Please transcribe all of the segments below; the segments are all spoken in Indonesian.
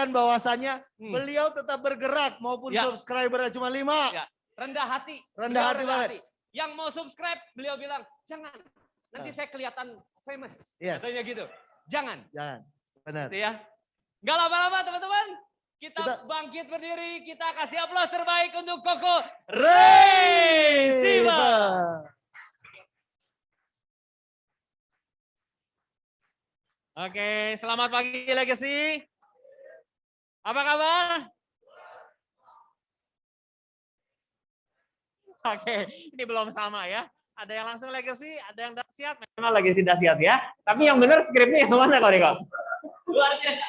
membuktikan bahwasannya beliau tetap bergerak maupun subscribernya cuma 5. Ya. Rendah hati. Rendah hati banget. Yang mau subscribe, beliau bilang, jangan. Nanti saya kelihatan famous. Katanya gitu. Jangan. Jangan. Benar. Gitu ya. Nggak lama-lama teman-teman. Kita bangkit berdiri. Kita kasih aplaus terbaik untuk Koko Resiva. Oke, selamat pagi Legacy. Apa kabar? Oke, ini belum sama ya. Ada yang langsung Legacy, ada yang dahsyat. Memang Legacy dahsyat ya. Tapi yang benar skripnya yang mana kok, Riko? Luar biasa.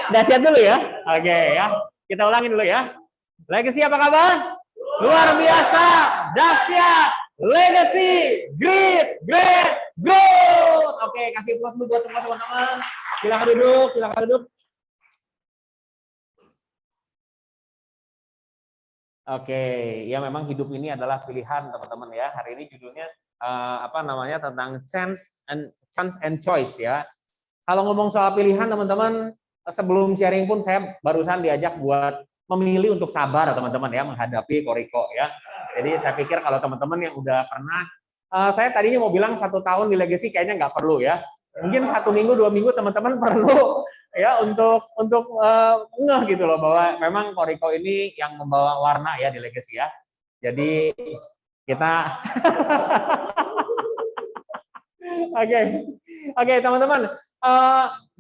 Dahsyat dulu ya. Oke ya. Kita ulangin dulu ya. Legacy apa kabar? Luar biasa. Dahsyat. Legacy. Great. Good. Oke, kasih aplaus dulu buat semua teman-teman. Silakan duduk. Oke, ya memang hidup ini adalah pilihan teman-teman ya. Hari ini judulnya tentang chance and choice ya. Kalau ngomong soal pilihan teman-teman, sebelum sharing pun saya barusan diajak buat memilih untuk sabar teman-teman ya menghadapi Koriko ya. Jadi saya pikir kalau teman-teman yang udah pernah, saya tadinya mau bilang 1 tahun di Legacy kayaknya nggak perlu ya. Mungkin 1 minggu 2 minggu teman-teman perlu ya untuk ngeh gitu loh bahwa memang Koriko ini yang membawa warna ya di Legacy ya. Jadi kita Oke, teman-teman.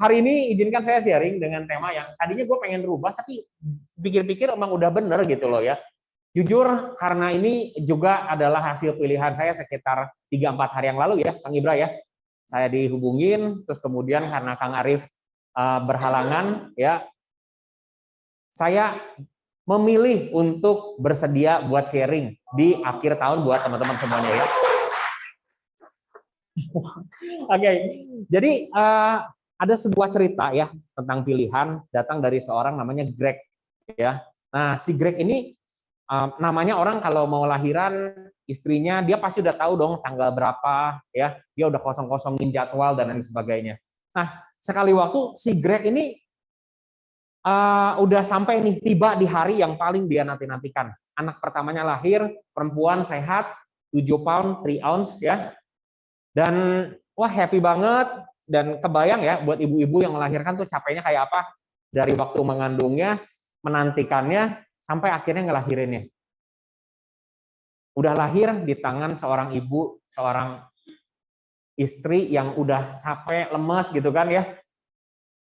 Hari ini izinkan saya sharing dengan tema yang tadinya gue pengen rubah tapi pikir-pikir emang udah bener gitu loh ya. Jujur karena ini juga adalah hasil pilihan saya sekitar 3-4 hari yang lalu ya, Kang Ibra ya. Saya dihubungin, terus kemudian karena Kang Arif berhalangan ya, saya memilih untuk bersedia buat sharing di akhir tahun buat teman-teman semuanya ya. Oke, jadi ada sebuah cerita ya tentang pilihan datang dari seorang namanya Greg ya. Nah si Greg ini namanya orang kalau mau lahiran istrinya dia pasti udah tahu dong tanggal berapa ya, dia udah kosong-kosongin jadwal dan lain sebagainya. Nah sekali waktu si Greg ini udah sampai nih tiba di hari yang paling dia nanti-nantikan. Anak pertamanya lahir, perempuan sehat, 7 pound 3 ounce ya. Dan wah happy banget dan kebayang ya buat ibu-ibu yang melahirkan tuh capeknya kayak apa dari waktu mengandungnya, menantikannya sampai akhirnya ngelahirinnya. Udah lahir di tangan seorang ibu, seorang istri yang udah capek, lemes gitu kan ya.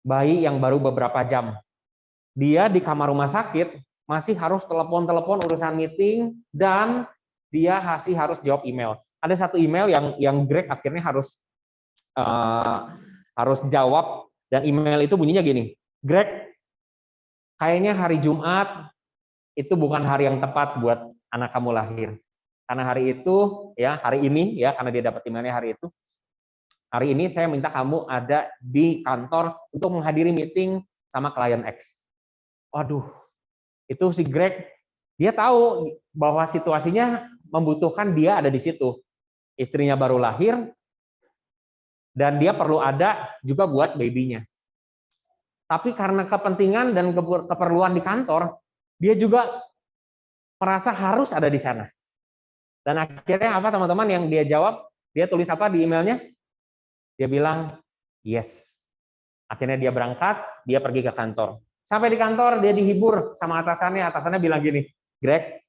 Bayi yang baru beberapa jam. Dia di kamar rumah sakit masih harus telepon-telepon urusan meeting dan dia masih harus jawab email. Ada satu email yang Greg akhirnya harus jawab dan email itu bunyinya gini, Greg, kayaknya hari Jumat itu bukan hari yang tepat buat anak kamu lahir. Karena hari itu ya hari ini ya karena dia dapat emailnya hari itu. Hari ini saya minta kamu ada di kantor untuk menghadiri meeting sama klien X. Waduh, itu si Greg dia tahu bahwa situasinya membutuhkan dia ada di situ. Istrinya baru lahir, dan dia perlu ada juga buat babynya. Tapi karena kepentingan dan keperluan di kantor, dia juga merasa harus ada di sana. Dan akhirnya apa teman-teman yang dia jawab? Dia tulis apa di emailnya? Dia bilang, yes. Akhirnya dia berangkat, dia pergi ke kantor. Sampai di kantor, dia dihibur sama atasannya bilang gini, Greg,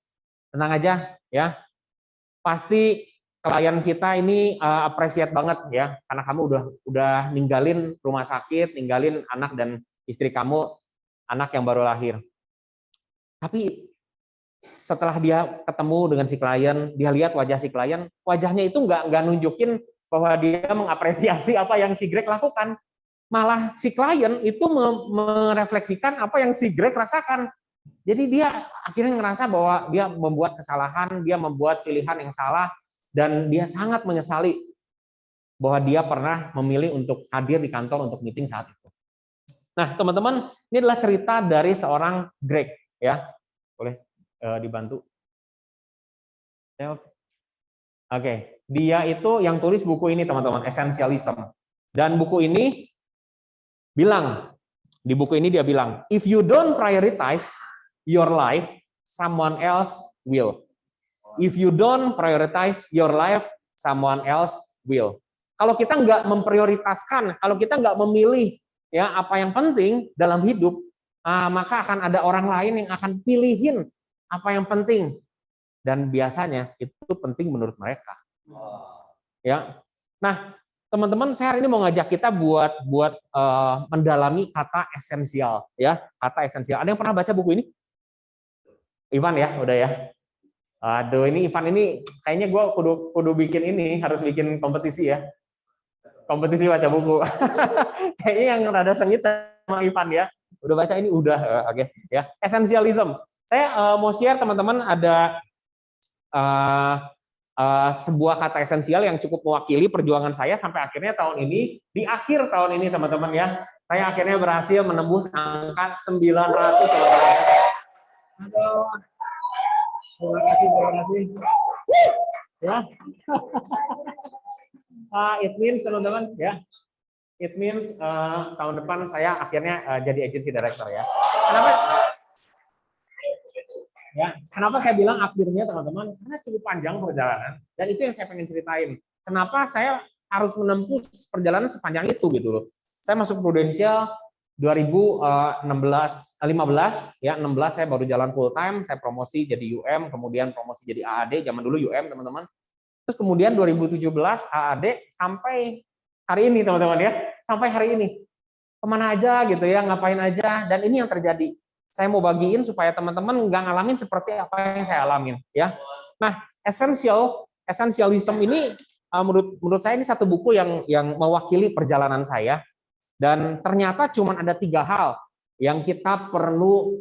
tenang aja ya, pasti klien kita ini appreciate banget ya, karena kamu udah ninggalin rumah sakit, ninggalin anak dan istri kamu, anak yang baru lahir. Tapi setelah dia ketemu dengan si klien, dia lihat wajah si klien, wajahnya itu nggak nunjukin bahwa dia mengapresiasi apa yang si Greg lakukan. Malah si klien itu merefleksikan apa yang si Greg rasakan. Jadi dia akhirnya ngerasa bahwa dia membuat kesalahan, dia membuat pilihan yang salah, dan dia sangat menyesali bahwa dia pernah memilih untuk hadir di kantor untuk meeting saat itu. Nah, teman-teman, ini adalah cerita dari seorang Greg, ya. Boleh dibantu? Oke, dia itu yang tulis buku ini, teman-teman, Essentialism. Dan buku ini bilang Di buku ini dia bilang, if you don't prioritize your life, someone else will. If you don't prioritize your life, someone else will. Kalau kita nggak memprioritaskan, kalau kita nggak memilih ya apa yang penting dalam hidup, maka akan ada orang lain yang akan pilihin apa yang penting. Dan biasanya itu penting menurut mereka. Ya. Nah, teman-teman, saya hari ini mau ngajak kita buat mendalami kata esensial, ya, kata esensial. Ada yang pernah baca buku ini? Ivan ya, udah ya. Aduh, ini Ivan ini kayaknya gue kudu bikin ini, harus bikin kompetisi ya. Kompetisi baca buku. Kayaknya yang rada sengit sama Ivan ya. Udah baca ini udah, oke ya. Essentialism. Saya mau share teman-teman ada sebuah kata esensial yang cukup mewakili perjuangan saya sampai akhirnya tahun ini, di akhir tahun ini teman-teman ya, saya akhirnya berhasil menembus angka 900. Aduh. Terima kasih. Ya. It means teman-teman ya, it means tahun depan saya akhirnya jadi agency director ya. Kenapa saya bilang akhirnya teman-teman? Karena cukup panjang perjalanan dan itu yang saya pengen ceritain. Kenapa saya harus menempuh perjalanan sepanjang itu gitu loh. Saya masuk Prudential 2015 ya, 16 saya baru jalan full time, saya promosi jadi UM, kemudian promosi jadi AAD, zaman dulu UM teman-teman. Terus kemudian 2017 AAD sampai hari ini teman-teman ya, sampai hari ini. Kemana aja gitu ya, ngapain aja, dan ini yang terjadi. Saya mau bagiin supaya teman-teman nggak ngalamin seperti apa yang saya alamin ya. Nah, essentialism ini menurut saya ini satu buku yang mewakili perjalanan saya, dan ternyata cuma ada 3 hal yang kita perlu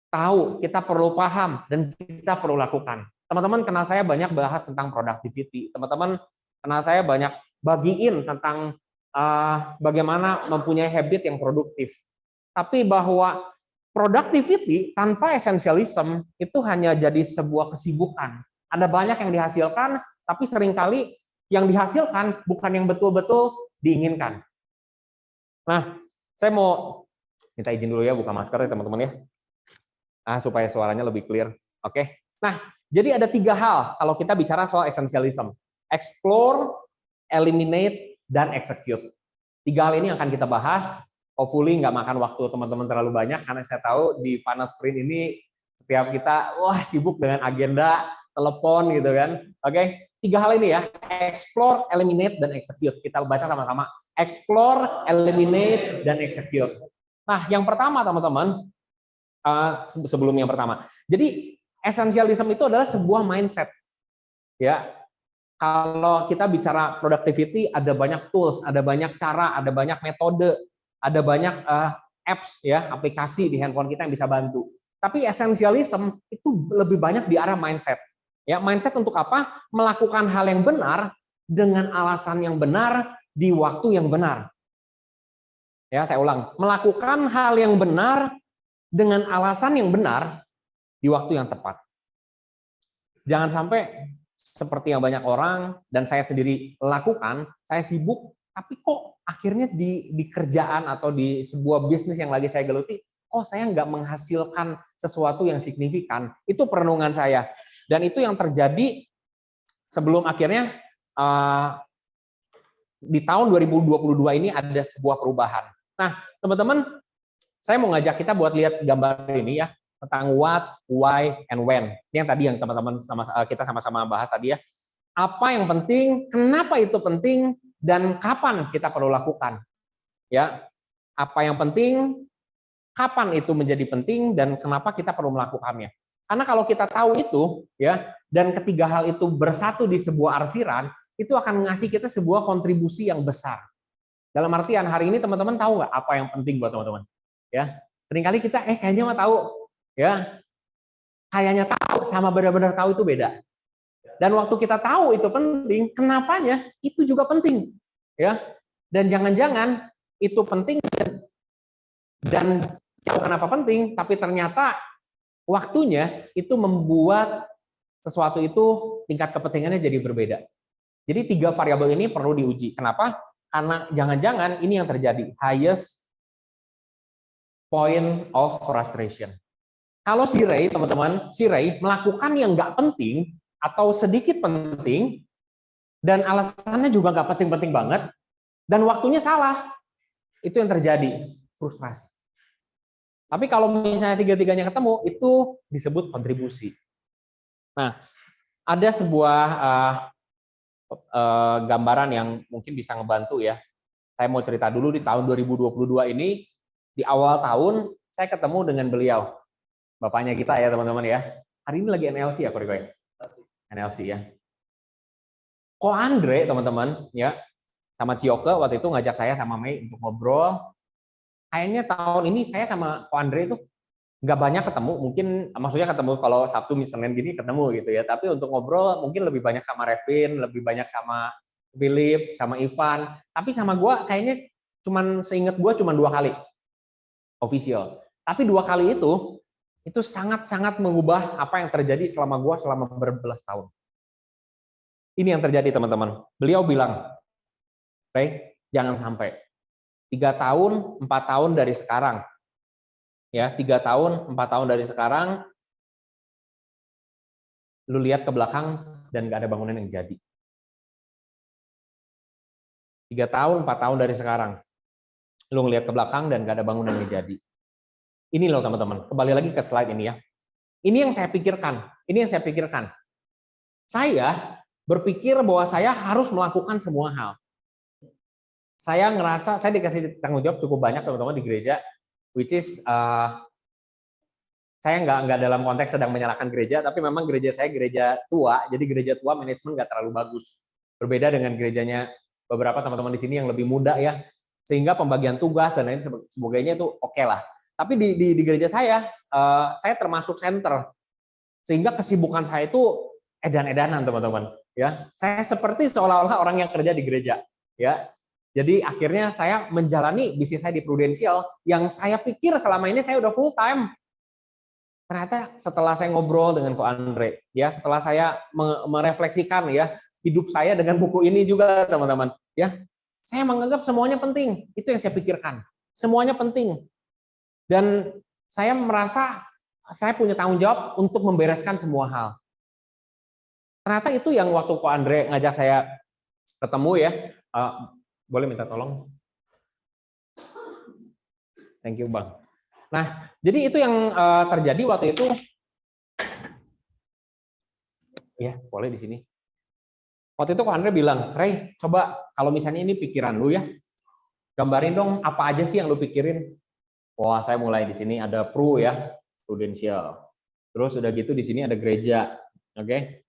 tahu, kita perlu paham, dan kita perlu lakukan. Teman-teman kenal saya banyak bahas tentang productivity, teman-teman kenal saya banyak bagiin tentang bagaimana mempunyai habit yang produktif. Tapi bahwa productivity tanpa essentialism itu hanya jadi sebuah kesibukan. Ada banyak yang dihasilkan, tapi seringkali yang dihasilkan bukan yang betul-betul diinginkan. Nah, saya mau minta izin dulu ya, buka masker ya teman-teman ya. Supaya suaranya lebih clear. Oke. Nah, jadi ada 3 hal kalau kita bicara soal essentialism. Explore, eliminate, dan execute. 3 hal ini akan kita bahas. Hopefully nggak makan waktu teman-teman terlalu banyak, karena saya tahu di Panas Sprint ini setiap kita sibuk dengan agenda, telepon gitu kan. Oke, 3 hal ini ya, explore, eliminate, dan execute. Kita baca sama-sama. Explore, eliminate, dan execute. Nah, yang pertama teman-teman, sebelum yang pertama. Jadi essentialism itu adalah sebuah mindset. Ya, kalau kita bicara productivity, ada banyak tools, ada banyak cara, ada banyak metode, ada banyak apps ya, aplikasi di handphone kita yang bisa bantu. Tapi essentialism itu lebih banyak di arah mindset. Ya, mindset untuk apa? Melakukan hal yang benar dengan alasan yang benar di waktu yang benar. Ya, saya ulang. Melakukan hal yang benar dengan alasan yang benar di waktu yang tepat. Jangan sampai seperti yang banyak orang dan saya sendiri lakukan, saya sibuk tapi kok akhirnya di kerjaan atau di sebuah bisnis yang lagi saya geluti, kok saya nggak menghasilkan sesuatu yang signifikan. Itu perenungan saya. Dan itu yang terjadi sebelum akhirnya di tahun 2022 ini ada sebuah perubahan. Nah, teman-teman, saya mau ngajak kita buat lihat gambar ini ya, tentang what, why, and when. Ini yang tadi yang teman-teman kita sama-sama bahas tadi ya. Apa yang penting, kenapa itu penting, dan kapan kita perlu lakukan. Ya, apa yang penting, kapan itu menjadi penting, dan kenapa kita perlu melakukannya. Karena kalau kita tahu itu, ya, dan ketiga hal itu bersatu di sebuah arsiran, itu akan ngasih kita sebuah kontribusi yang besar. Dalam artian hari ini teman-teman tahu nggak apa yang penting buat teman-teman? Ya, seringkali kita kayaknya mah tahu, ya, kayaknya tahu sama benar-benar tahu itu beda. Dan waktu kita tahu itu penting, kenapanya itu juga penting, ya. Dan jangan-jangan itu penting dan kenapa penting, tapi ternyata waktunya itu membuat sesuatu itu tingkat kepentingannya jadi berbeda. Jadi 3 variabel ini perlu diuji. Kenapa? Karena jangan-jangan ini yang terjadi, highest point of frustration. Kalau si Ray, teman-teman, si Ray melakukan yang nggak penting atau sedikit penting, dan alasannya juga nggak penting-penting banget, dan waktunya salah, itu yang terjadi, frustrasi. Tapi kalau misalnya tiga-tiganya ketemu, itu disebut kontribusi. Nah, ada sebuah gambaran yang mungkin bisa ngebantu ya. Saya mau cerita dulu di tahun 2022 ini, di awal tahun, saya ketemu dengan beliau. Bapaknya kita ya teman-teman ya. Hari ini lagi NLC ya, Koriko ya? NLC ya. Ko Andre teman-teman ya, sama Cioke waktu itu ngajak saya sama Mei untuk ngobrol. Kayaknya tahun ini saya sama Ko Andre itu nggak banyak ketemu, mungkin maksudnya ketemu kalau Sabtu Senin gini ketemu gitu ya. Tapi untuk ngobrol mungkin lebih banyak sama Revin, lebih banyak sama Philip, sama Ivan. Tapi sama gue kayaknya seingat gue cuma 2 kali official. Tapi 2 kali itu sangat-sangat mengubah apa yang terjadi selama berbelas tahun. Ini yang terjadi teman-teman. Beliau bilang, Ray, jangan sampai 3 tahun, 4 tahun dari sekarang, ya 3 tahun, 4 tahun dari sekarang, lu lihat ke belakang dan gak ada bangunan yang jadi. 3 tahun, 4 tahun dari sekarang, lu ngelihat ke belakang dan gak ada bangunan yang jadi. Ini loh teman-teman, kembali lagi ke slide ini ya. Ini yang saya pikirkan, Saya berpikir bahwa saya harus melakukan semua hal. Saya ngerasa, saya dikasih tanggung jawab cukup banyak teman-teman di gereja, which is, saya nggak dalam konteks sedang menyalahkan gereja, tapi memang gereja saya gereja tua, jadi gereja tua manajemen nggak terlalu bagus. Berbeda dengan gerejanya beberapa teman-teman di sini yang lebih muda ya, sehingga pembagian tugas dan lain sebagainya itu oke lah. Tapi di gereja saya termasuk center, sehingga kesibukan saya itu edan-edanan teman-teman. Ya, saya seperti seolah-olah orang yang kerja di gereja. Ya, jadi akhirnya saya menjalani bisnis saya di Prudential yang saya pikir selama ini saya udah full time. Ternyata setelah saya ngobrol dengan Ko Andre, ya setelah saya merefleksikan ya hidup saya dengan buku ini juga teman-teman, ya saya menganggap semuanya penting. Itu yang saya pikirkan. Semuanya penting. Dan saya merasa saya punya tanggung jawab untuk membereskan semua hal. Ternyata itu yang waktu Ko Andre ngajak saya ketemu ya, boleh minta tolong? Thank you Bang. Nah, jadi itu yang terjadi waktu itu. Ya, boleh di sini. Waktu itu Ko Andre bilang, Ray, coba kalau misalnya ini pikiran lu ya, gambarin dong apa aja sih yang lu pikirin. Wah, saya mulai di sini ada Pru ya, Prudential. Terus udah gitu di sini ada gereja, oke?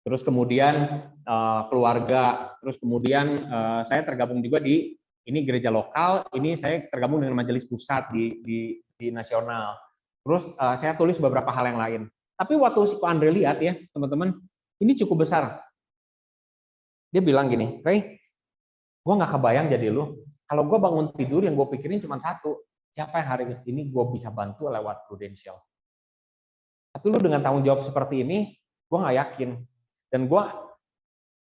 Terus kemudian keluarga, terus kemudian saya tergabung juga di ini gereja lokal, ini saya tergabung dengan majelis pusat di nasional. Terus saya tulis beberapa hal yang lain. Tapi waktu si Ko Andre lihat ya, teman-teman, ini cukup besar. Dia bilang gini, Ray, gue nggak kebayang jadi lu. Kalau gue bangun tidur yang gue pikirin cuma satu, siapa yang hari ini gue bisa bantu lewat Prudential. Tapi lu dengan tanggung jawab seperti ini, gue nggak yakin. Dan gue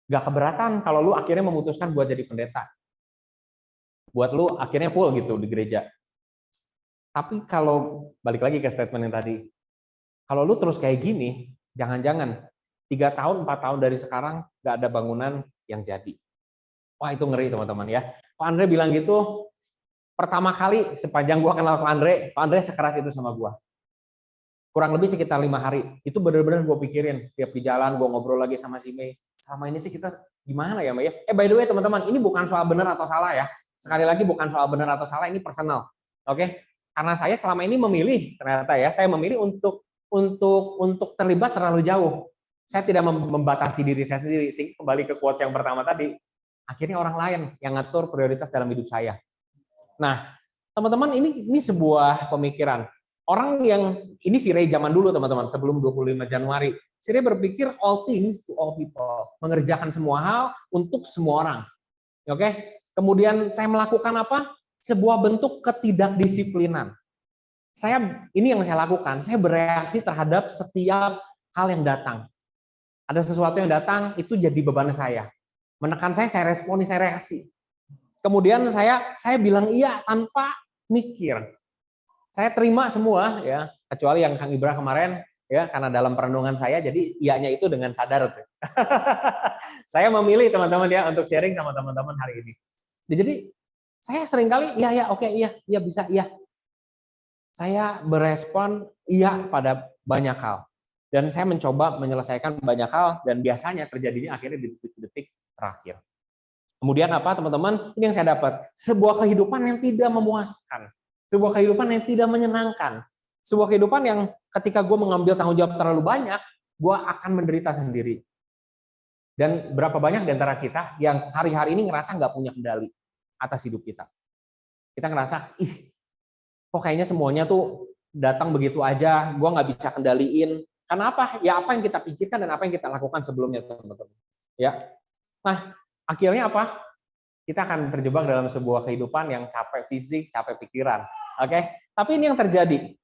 nggak keberatan kalau lu akhirnya memutuskan buat jadi pendeta. Buat lu akhirnya full gitu di gereja. Tapi kalau balik lagi ke statement yang tadi, kalau lu terus kayak gini, jangan-jangan 3 tahun, 4 tahun dari sekarang nggak ada bangunan yang jadi. Wah itu ngeri teman-teman ya. Ko Andre bilang gitu, pertama kali sepanjang gua kenal Ko Andre sekeras itu sama gua. Kurang lebih sekitar 5 hari. Itu benar-benar gua pikirin. Tiap di jalan gua ngobrol lagi sama si Mei. Selama ini tuh kita gimana ya Mei? By the way teman-teman, ini bukan soal benar atau salah ya. Sekali lagi bukan soal benar atau salah, ini personal. Oke? Karena saya selama ini memilih, ternyata ya, saya memilih untuk terlibat terlalu jauh. Saya tidak membatasi diri saya sendiri. Kembali ke quotes yang pertama tadi, akhirnya orang lain yang ngatur prioritas dalam hidup saya. Nah, teman-teman, ini sebuah pemikiran. Orang yang, ini si Ray zaman dulu teman-teman, sebelum 25 Januari. Si Ray berpikir all things to all people. Mengerjakan semua hal untuk semua orang. Oke? Kemudian saya melakukan apa? Sebuah bentuk ketidakdisiplinan. Ini yang saya lakukan, saya bereaksi terhadap setiap hal yang datang. Ada sesuatu yang datang, itu jadi beban saya. Menekan saya responi, saya reaksi. Kemudian saya bilang iya tanpa mikir. Saya terima semua ya, kecuali yang Kang Ibra kemarin ya, karena dalam perenungan saya jadi iyanya itu dengan sadar. Saya memilih teman-teman ya untuk sharing sama teman-teman hari ini. Jadi saya seringkali iya oke iya bisa iya. Saya berespon iya pada banyak hal. Dan saya mencoba menyelesaikan banyak hal dan biasanya terjadinya akhirnya di detik-detik terakhir. Kemudian apa teman-teman? Ini yang saya dapat. Sebuah kehidupan yang tidak memuaskan. Sebuah kehidupan yang tidak menyenangkan. Sebuah kehidupan yang ketika gue mengambil tanggung jawab terlalu banyak, gue akan menderita sendiri. Dan berapa banyak di antara kita yang hari-hari ini ngerasa nggak punya kendali atas hidup kita. Kita ngerasa, kok kayaknya semuanya tuh datang begitu aja, gue nggak bisa kendaliin. Kenapa? Ya apa yang kita pikirkan dan apa yang kita lakukan sebelumnya, teman-teman. Ya, nah akhirnya apa? Kita akan terjebak dalam sebuah kehidupan yang capek fisik, capek pikiran. Oke? Tapi ini yang terjadi.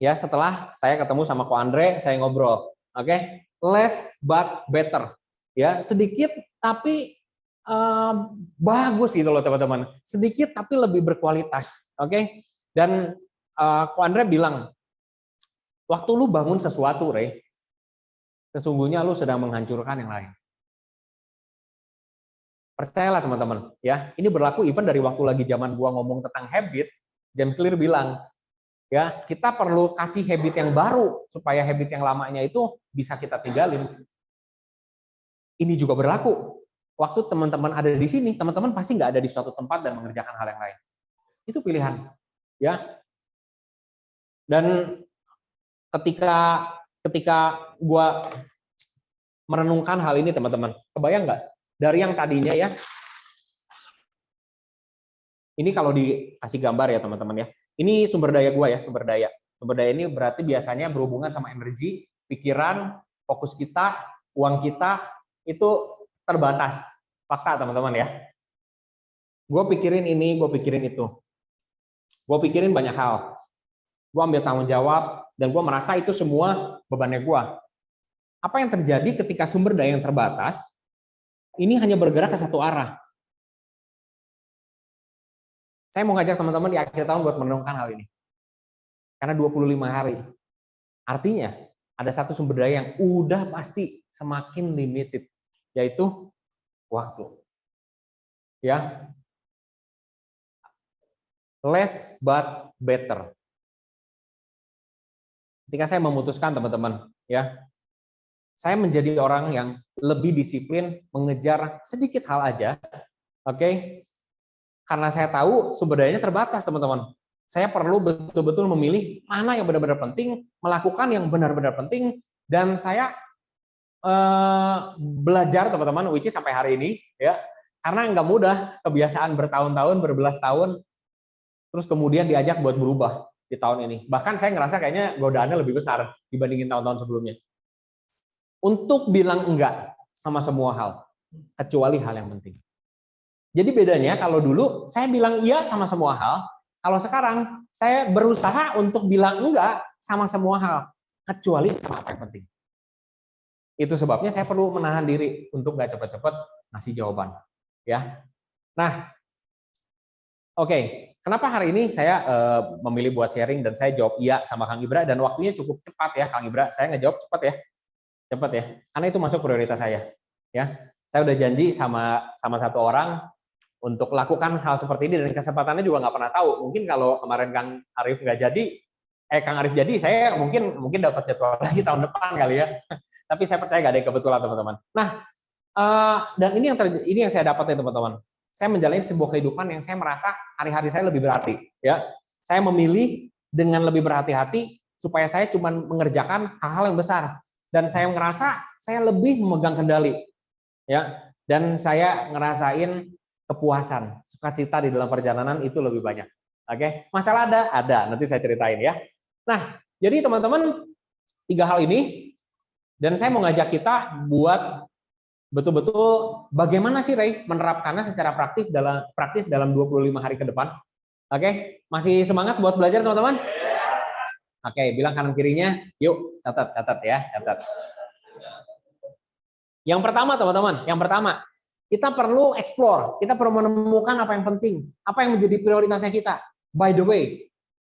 Ya, setelah saya ketemu sama Ko Andre, saya ngobrol. Oke? Less but better. Ya, sedikit tapi bagus gitu loh, teman-teman. Sedikit tapi lebih berkualitas. Oke? Dan Ko Andre bilang, waktu lu bangun sesuatu, Rey, sesungguhnya lu sedang menghancurkan yang lain. Percayalah teman-teman, ya. Ini berlaku even dari waktu lagi zaman gua ngomong tentang habit, James Clear bilang, ya, kita perlu kasih habit yang baru supaya habit yang lamanya itu bisa kita tinggalin. Ini juga berlaku. Waktu teman-teman ada di sini, teman-teman pasti nggak ada di suatu tempat dan mengerjakan hal yang lain. Itu pilihan, ya. Dan ketika gua merenungkan hal ini, teman-teman, kebayang nggak? Dari yang tadinya ya, ini kalau dikasih gambar ya teman-teman ya, ini sumber daya gua ya, sumber daya. Sumber daya ini berarti biasanya berhubungan sama energi, pikiran, fokus kita, uang kita, itu terbatas. Fakta teman-teman ya. Gue pikirin ini, gue pikirin itu. Gue pikirin banyak hal. Gue ambil tanggung jawab, dan gue merasa itu semua bebannya gue. Apa yang terjadi ketika sumber daya yang terbatas, ini hanya bergerak ke satu arah. Saya mau ngajak teman-teman di akhir tahun buat merenungkan hal ini. Karena 25 hari. Artinya, ada satu sumber daya yang udah pasti semakin limited, yaitu waktu. Ya. Less but better. Ketika saya memutuskan, teman-teman, ya, saya menjadi orang yang lebih disiplin mengejar sedikit hal aja, oke? Karena saya tahu sumber dayanya terbatas, teman-teman. Saya perlu betul-betul memilih mana yang benar-benar penting, melakukan yang benar-benar penting, dan saya belajar, teman-teman, which is sampai hari ini, ya, karena nggak mudah, kebiasaan bertahun-tahun, berbelas tahun, terus kemudian diajak buat berubah di tahun ini. Bahkan saya ngerasa kayaknya godaannya lebih besar dibandingin tahun-tahun sebelumnya. Untuk bilang enggak sama semua hal, kecuali hal yang penting. Jadi bedanya kalau dulu saya bilang iya sama semua hal, kalau sekarang saya berusaha untuk bilang enggak sama semua hal, kecuali sama apa yang penting. Itu sebabnya saya perlu menahan diri untuk nggak cepat-cepat ngasih jawaban. Ya. Nah, oke. Kenapa hari ini saya memilih buat sharing dan saya jawab iya sama Kang Ibra dan waktunya cukup cepat ya Kang Ibra. Saya ngejawab cepat ya. Cepat ya, karena itu masuk prioritas saya. Ya, saya udah janji sama satu orang untuk lakukan hal seperti ini dan kesempatannya juga nggak pernah tahu. Mungkin kalau kemarin Kang Arif nggak jadi, Kang Arif jadi, saya mungkin dapat jadwal lagi tahun depan kali ya. Tapi saya percaya nggak ada yang kebetulan teman-teman. Nah, dan ini yang saya dapat ya teman-teman. Saya menjalani sebuah kehidupan yang saya merasa hari-hari saya lebih berarti. Ya, saya memilih dengan lebih berhati-hati supaya saya cuma mengerjakan hal-hal yang besar. Dan saya ngerasa saya lebih memegang kendali, ya. Dan saya ngerasain kepuasan, sukacita di dalam perjalanan itu lebih banyak. Oke, masalah ada. Nanti saya ceritain ya. Nah, jadi teman-teman 3 hal ini, dan saya mau ngajak kita buat betul-betul bagaimana sih Ray menerapkannya secara praktis dalam 25 hari ke depan. Oke, masih semangat buat belajar teman-teman? Oke, bilang kanan kirinya, yuk catat ya, catat. Yang pertama teman-teman, kita perlu explore, kita perlu menemukan apa yang penting, apa yang menjadi prioritasnya kita. By the way,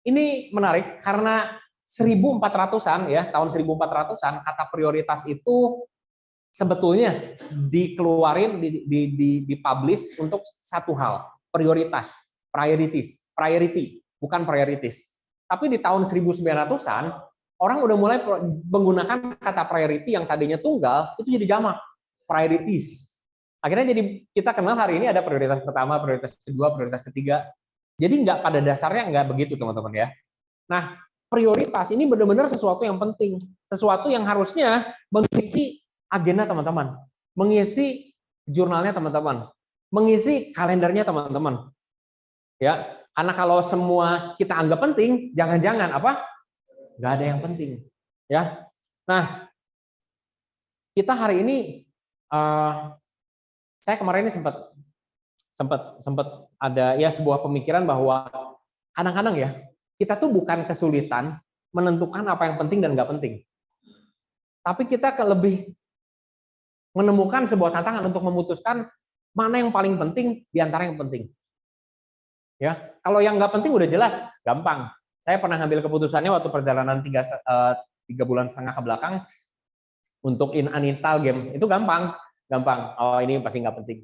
Ini menarik karena 1400-an ya, tahun 1400-an kata prioritas itu sebetulnya dikeluarin, dipublish untuk satu hal, prioritas, priority, bukan priorities. Tapi di tahun 1900-an, orang udah mulai menggunakan kata priority yang tadinya tunggal, itu jadi jamak, priorities. Akhirnya jadi kita kenal hari ini ada prioritas pertama, prioritas kedua, prioritas ketiga. Jadi nggak pada dasarnya nggak begitu teman-teman ya. Nah, prioritas ini benar-benar sesuatu yang penting, sesuatu yang harusnya mengisi agenda teman-teman, mengisi jurnalnya teman-teman, mengisi kalendernya teman-teman. Ya, karena kalau semua kita anggap penting, jangan-jangan apa? Nggak ada yang penting. Ya. Nah, kita hari ini saya kemarin ini sempat ada ya sebuah pemikiran bahwa kadang-kadang ya kita tuh bukan kesulitan menentukan apa yang penting dan nggak penting, tapi kita lebih menemukan sebuah tantangan untuk memutuskan mana yang paling penting di antara yang penting. Ya, kalau yang nggak penting udah jelas, gampang. Saya pernah ngambil keputusannya waktu perjalanan 3 bulan setengah ke belakang untuk uninstall game, itu gampang. Oh ini pasti nggak penting,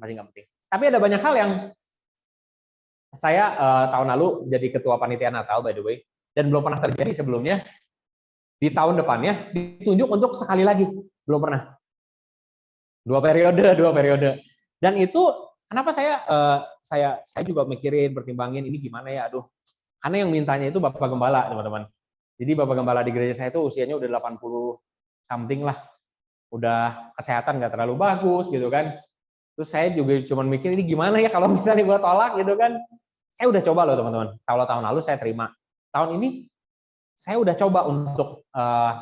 Tapi ada banyak hal yang saya tahun lalu jadi ketua panitia Natal by the way, dan belum pernah terjadi sebelumnya. Di tahun depannya ditunjuk untuk sekali lagi, belum pernah. Dua periode. Dan itu kenapa saya juga mikirin, pertimbangin ini gimana ya, aduh. Karena yang mintanya itu Bapak Gembala, teman-teman. Jadi Bapak Gembala di gereja saya itu usianya udah 80 something lah. Udah kesehatan nggak terlalu bagus gitu kan. Terus saya juga cuma mikir ini gimana ya kalau misalnya gue tolak gitu kan. Saya udah coba loh teman-teman. Kalau tahun lalu saya terima. Tahun ini saya udah coba untuk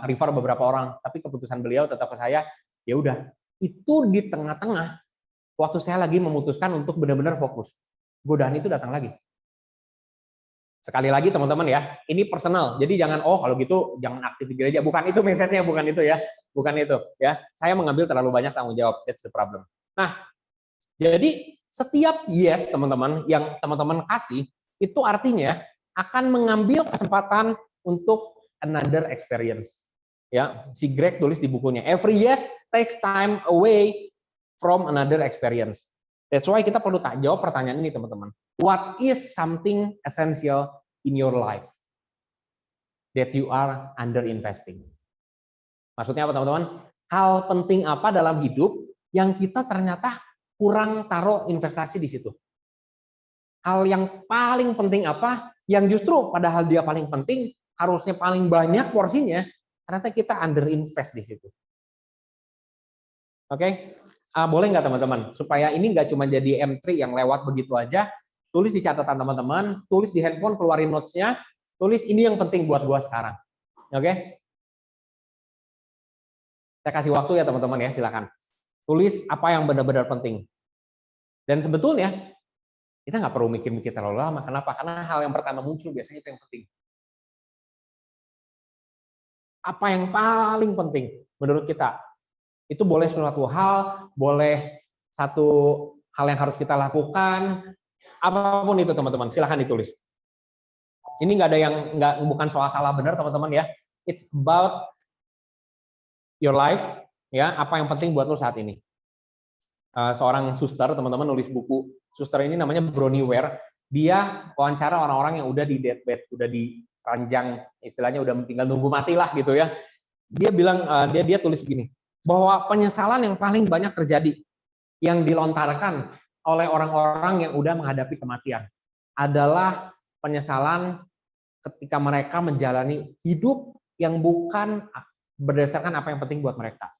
refer beberapa orang, tapi keputusan beliau tetap ke saya, ya udah. Itu di tengah-tengah waktu saya lagi memutuskan untuk benar-benar fokus. Godaan itu datang lagi. Sekali lagi teman-teman ya, ini personal. Jadi jangan kalau gitu jangan aktif di gereja. Bukan itu message-nya, bukan itu ya. Bukan itu ya. Saya mengambil terlalu banyak tanggung jawab. That's the problem. Nah, jadi setiap yes teman-teman yang teman-teman kasih itu artinya akan mengambil kesempatan untuk another experience. Ya, si Greg tulis di bukunya, every yes takes time away from another experience. That's why kita perlu jawab pertanyaan ini teman-teman. What is something essential in your life that you are under investing? Maksudnya apa teman-teman? Hal penting apa dalam hidup yang kita ternyata kurang taruh investasi di situ? Hal yang paling penting apa yang justru padahal dia paling penting, harusnya paling banyak porsinya, ternyata kita under invest di situ. Oke? Boleh nggak teman-teman? Supaya ini nggak cuma jadi M3 yang lewat begitu aja, tulis di catatan teman-teman, tulis di handphone, keluarin notes-nya, tulis ini yang penting buat gua sekarang. Oke? Saya kasih waktu ya teman-teman ya, silakan. Tulis apa yang benar-benar penting. Dan sebetulnya kita nggak perlu mikir-mikir terlalu lama. Kenapa? Karena hal yang pertama muncul biasanya itu yang penting. Apa yang paling penting menurut kita? Itu boleh suatu hal, boleh satu hal yang harus kita lakukan, apapun itu teman-teman, silahkan ditulis. Ini nggak ada yang bukan soal salah benar teman-teman ya. It's about your life, ya. Apa yang penting buat lo saat ini? Seorang suster teman-teman nulis buku. Suster ini namanya Bronnie Ware. Dia wawancara orang-orang yang udah di deathbed, udah di ranjang, istilahnya udah tinggal nunggu mati lah gitu ya. Dia bilang dia tulis gini, bahwa penyesalan yang paling banyak terjadi yang dilontarkan oleh orang-orang yang udah menghadapi kematian adalah penyesalan ketika mereka menjalani hidup yang bukan berdasarkan apa yang penting buat mereka,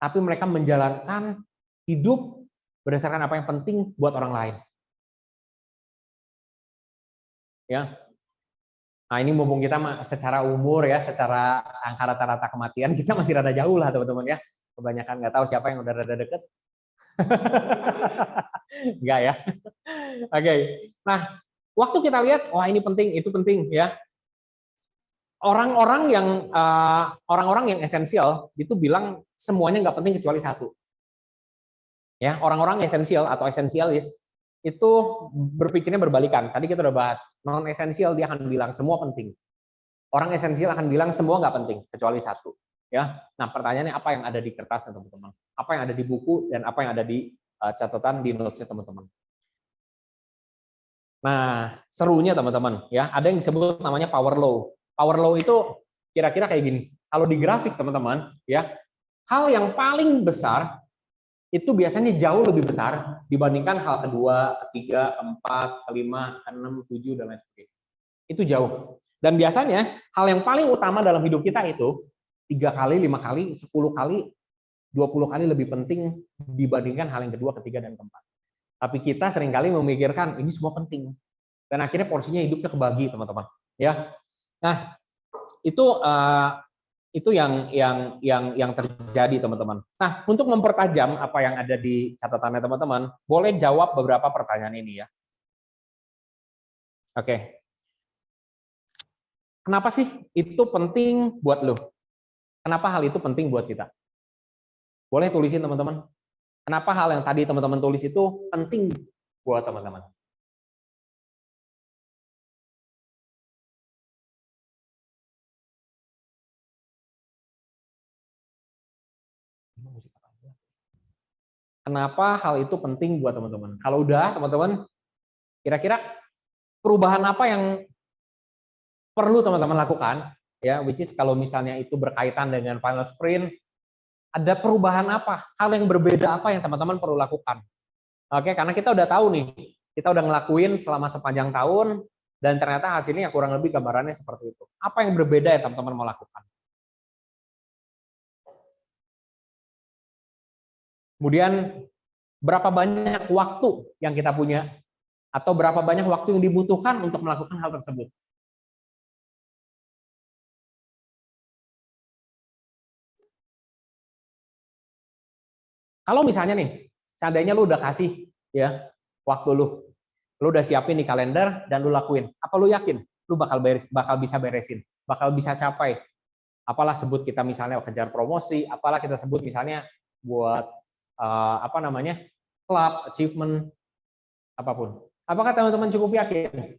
tapi mereka menjalankan hidup berdasarkan apa yang penting buat orang lain. Ya. Nah ini mumpung kita secara umur ya, secara angka rata-rata kematian kita masih rada jauh lah teman-teman ya. Kebanyakan nggak tahu siapa yang udah rada deket. Enggak ya. Oke. Nah, waktu kita lihat, wah ini penting, itu penting ya. Orang-orang yang esensial itu bilang semuanya nggak penting kecuali satu. Ya, orang-orang esensial atau esensialis itu berpikirnya berbalikan. Tadi kita udah bahas, non esensial dia akan bilang semua penting. Orang esensial akan bilang semua nggak penting kecuali satu. Ya, nah pertanyaannya apa yang ada di kertasnya teman-teman? Apa yang ada di buku dan apa yang ada di catatan di notes-nya teman-teman? Nah, serunya teman-teman, ya ada yang disebut namanya power law. Power law itu kira-kira kayak gini. Kalau di grafik teman-teman, ya hal yang paling besar itu biasanya jauh lebih besar dibandingkan hal kedua, ketiga, keempat, kelima, keenam, tujuh, dan lain sebagainya. Itu jauh. Dan biasanya hal yang paling utama dalam hidup kita itu 3 kali, 5 kali, 10 kali, 20 kali lebih penting dibandingkan hal yang kedua, ketiga, dan keempat. Tapi kita seringkali memikirkan ini semua penting. Dan akhirnya porsinya hidupnya kebagi, teman-teman. Ya. Nah, itu yang terjadi teman-teman. Nah, untuk mempertajam apa yang ada di catatannya teman-teman, boleh jawab beberapa pertanyaan ini ya. Oke. Kenapa sih itu penting buat lo? Kenapa hal itu penting buat kita? Boleh tulisin teman-teman. Kenapa hal yang tadi teman-teman tulis itu penting buat teman-teman? Kenapa hal itu penting buat teman-teman? Kalau udah, teman-teman, kira-kira perubahan apa yang perlu teman-teman lakukan? Ya, which is kalau misalnya itu berkaitan dengan final sprint, ada perubahan apa? Hal yang berbeda apa yang teman-teman perlu lakukan? Oke, karena kita udah tahu nih, kita udah ngelakuin selama sepanjang tahun, dan ternyata hasilnya kurang lebih gambarannya seperti itu. Apa yang berbeda yang teman-teman mau lakukan? Kemudian, berapa banyak waktu yang kita punya, atau berapa banyak waktu yang dibutuhkan untuk melakukan hal tersebut? Kalau misalnya nih, seandainya lu udah kasih ya waktu lu udah siapin di kalender dan lu lakuin, apa lu yakin lu bakal bisa beresin, bakal bisa capai? Apalah sebut kita misalnya kejar promosi, apalah kita sebut misalnya buat apa namanya club achievement apapun. Apakah teman-teman cukup yakin?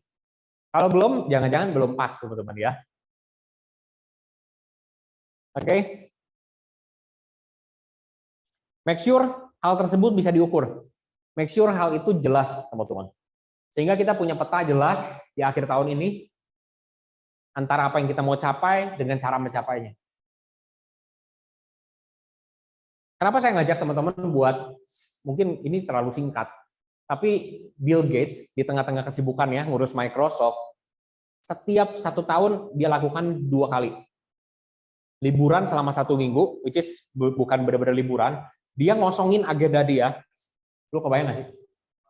Kalau belum, jangan-jangan belum pas teman-teman ya. Oke. Make sure hal tersebut bisa diukur. Make sure hal itu jelas, teman-teman. Sehingga kita punya peta jelas di akhir tahun ini antara apa yang kita mau capai dengan cara mencapainya. Kenapa saya ngajak teman-teman buat, mungkin ini terlalu singkat, tapi Bill Gates di tengah-tengah kesibukan ya ngurus Microsoft, setiap 1 tahun dia lakukan 2 kali. Liburan selama 1 minggu, which is bukan benar-benar liburan, dia ngosongin agenda dia. Lu kebayang nggak sih?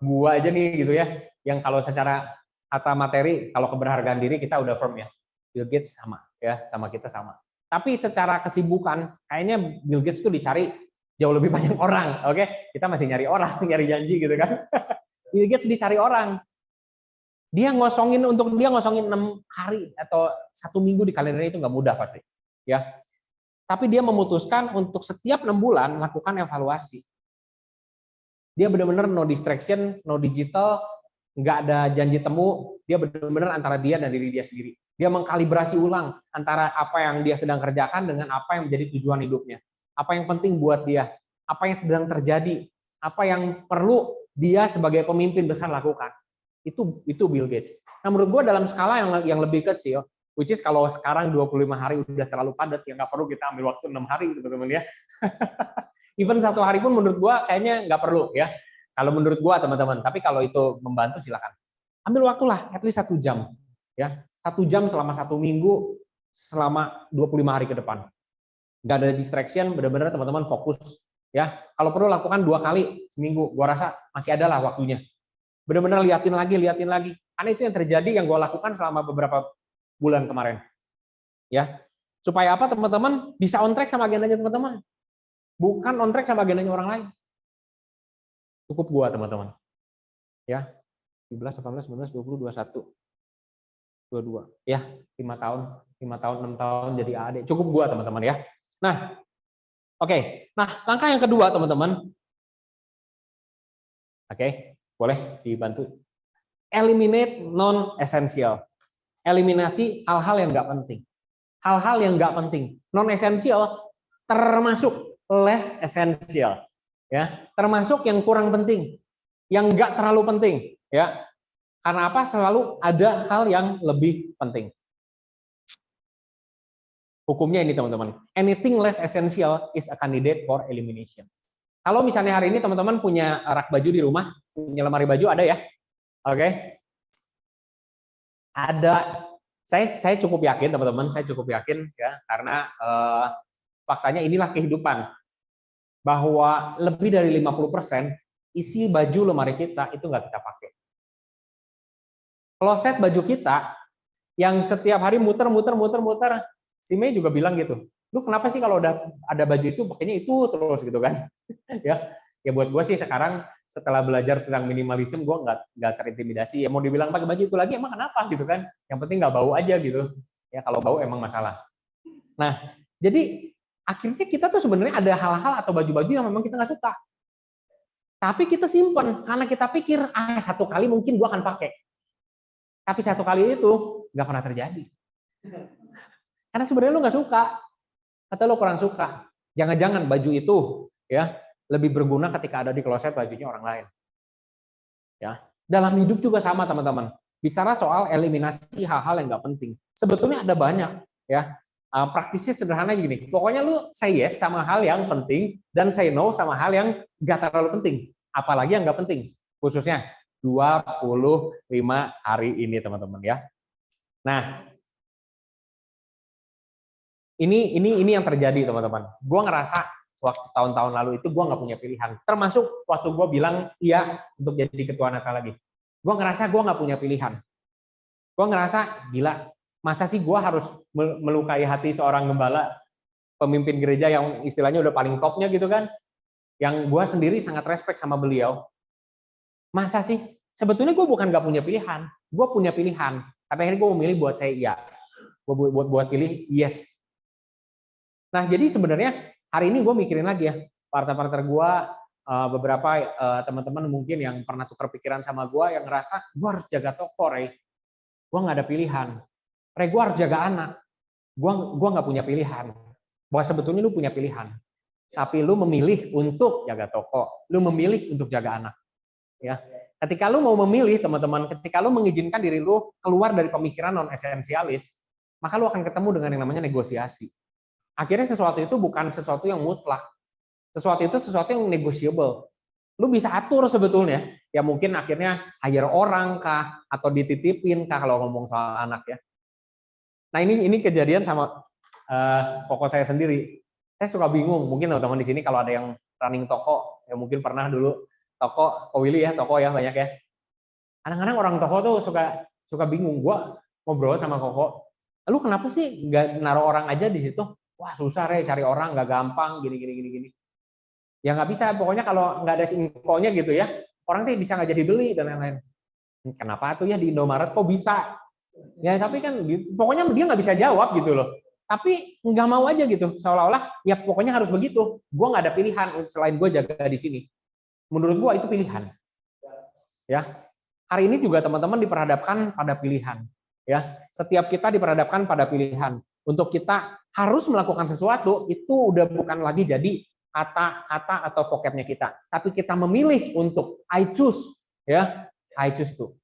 Gua aja nih gitu ya, yang kalau secara kata materi, kalau keberhargaan diri kita udah firm ya. Bill Gates sama ya, sama kita sama. Tapi secara kesibukan, kayaknya Bill Gates tuh dicari jauh lebih banyak orang, oke? Kita masih nyari orang, nyari janji gitu kan. Bill Gates dicari orang. Dia ngosongin 6 hari atau 1 minggu di kalendernya itu nggak mudah pasti. Ya. Tapi dia memutuskan untuk setiap 6 bulan melakukan evaluasi. Dia benar-benar no distraction, no digital, nggak ada janji temu, dia benar-benar antara dia dan diri dia sendiri. Dia mengkalibrasi ulang antara apa yang dia sedang kerjakan dengan apa yang menjadi tujuan hidupnya. Apa yang penting buat dia, apa yang sedang terjadi, apa yang perlu dia sebagai pemimpin besar lakukan. Itu Bill Gates. Nah, menurut gue dalam skala yang lebih kecil, which is kalau sekarang 25 hari udah terlalu padat, ya nggak perlu kita ambil waktu 6 hari, teman-teman ya. Even 1 hari pun menurut gua kayaknya nggak perlu ya. Kalau menurut gua teman-teman, tapi kalau itu membantu silakan. Ambil waktulah at least 1 jam ya. 1 jam selama 1 minggu selama 25 hari ke depan. Nggak ada distraction, benar-benar teman-teman fokus ya. Kalau perlu lakukan 2 kali seminggu, gua rasa masih ada lah waktunya. Benar-benar liatin lagi. Karena itu yang terjadi yang gua lakukan selama beberapa bulan kemarin. Ya. Supaya apa teman-teman? Bisa on track sama agendanya teman-teman. Bukan on track sama agendanya orang lain. Cukup gua, teman-teman. Ya. 17, 18, 19, 20, 21. 22. Ya, 5 tahun, 6 tahun jadi AD. Cukup gua, teman-teman ya. Nah, oke. Nah, langkah yang kedua, teman-teman. Oke, Boleh dibantu? Eliminate non-essential. Eliminasi hal-hal yang nggak penting. Hal-hal yang nggak penting. Non-essential termasuk less essential. Ya, termasuk yang kurang penting. Yang nggak terlalu penting. Ya, karena apa? Selalu ada hal yang lebih penting. Hukumnya ini teman-teman. Anything less essential is a candidate for elimination. Kalau misalnya hari ini teman-teman punya rak baju di rumah, punya lemari baju, ada ya? Oke. Ada. Saya cukup yakin teman-teman, saya cukup yakin ya, karena faktanya inilah kehidupan. Bahwa lebih dari 50% isi baju lemari kita itu nggak kita pakai. Kloset baju kita yang setiap hari muter, si Mei juga bilang gitu, lu kenapa sih kalau udah ada baju itu pakainya itu terus gitu kan? ya buat gue sih sekarang setelah belajar tentang minimalisme, gue nggak terintimidasi. Ya mau dibilang pakai baju itu lagi emang kenapa gitu kan? Yang penting nggak bau aja gitu. Ya kalau bau emang masalah. Nah jadi akhirnya kita tuh sebenarnya ada hal-hal atau baju-baju yang memang kita nggak suka. Tapi kita simpen karena kita pikir satu kali mungkin gue akan pakai. Tapi satu kali itu nggak pernah terjadi. Karena sebenarnya lu nggak suka atau lu kurang suka. Jangan-jangan baju itu ya lebih berguna ketika ada di kloset bajunya orang lain. Ya, dalam hidup juga sama teman-teman. Bicara soal eliminasi hal-hal yang nggak penting. Sebetulnya ada banyak ya. Praktisnya sederhana gini. Pokoknya lu say yes sama hal yang penting dan say no sama hal yang nggak terlalu penting. Apalagi yang nggak penting. Khususnya 25 hari ini teman-teman ya. Nah, ini yang terjadi teman-teman. Gue ngerasa waktu tahun-tahun lalu itu gue nggak punya pilihan. Termasuk waktu gue bilang iya untuk jadi ketua Natal lagi. Gue ngerasa gue nggak punya pilihan. Gue ngerasa gila. Masa sih gue harus melukai hati seorang gembala, pemimpin gereja yang istilahnya udah paling topnya gitu kan? Yang gue sendiri sangat respect sama beliau. Masa sih? Sebetulnya gue bukan nggak punya pilihan. Gue punya pilihan. Tapi akhirnya gue memilih buat saya iya. Gue buat pilih yes. Nah, jadi sebenarnya hari ini gue mikirin lagi ya, partner-partner gue, beberapa teman-teman mungkin yang pernah tukar pikiran sama gue, yang ngerasa, gue harus jaga toko, Ray. Gue nggak ada pilihan. Ray, gue harus jaga anak. Gue nggak punya pilihan. Bahwa sebetulnya lu punya pilihan. Tapi lu memilih untuk jaga toko. Lu memilih untuk jaga anak. Ya. Ketika lu mau memilih, teman-teman, ketika lu mengizinkan diri lu keluar dari pemikiran non-esensialis, maka lu akan ketemu dengan yang namanya negosiasi. Akhirnya sesuatu itu bukan sesuatu yang mutlak. Sesuatu itu sesuatu yang negotiable. Lu bisa atur sebetulnya. Ya mungkin akhirnya hire orang kah, atau dititipin kah kalau ngomong soal anak ya. Nah ini kejadian sama koko saya sendiri. Saya suka bingung, mungkin teman-teman di sini kalau ada yang running toko, ya mungkin pernah dulu toko, Willy ya, toko ya banyak ya. Kadang-kadang orang toko tuh suka bingung. Gua ngobrol sama Koko, lu kenapa sih nggak naruh orang aja di situ? Wah susah Re, cari orang nggak gampang, gini. Ya nggak bisa, pokoknya kalau nggak ada infonya gitu ya, orang tuh bisa nggak jadi beli dan lain-lain. Kenapa tuh ya di Indomaret kok bisa? Ya tapi kan, pokoknya dia nggak bisa jawab gitu loh. Tapi nggak mau aja gitu, seolah-olah ya pokoknya harus begitu. Gue nggak ada pilihan selain gue jaga di sini. Menurut gue itu pilihan. Ya, hari ini juga teman-teman diperhadapkan pada pilihan. Ya, setiap kita diperhadapkan pada pilihan. Untuk kita harus melakukan sesuatu itu udah bukan lagi jadi kata-kata atau vocabnya kita, tapi kita memilih untuk I choose, ya, I choose to.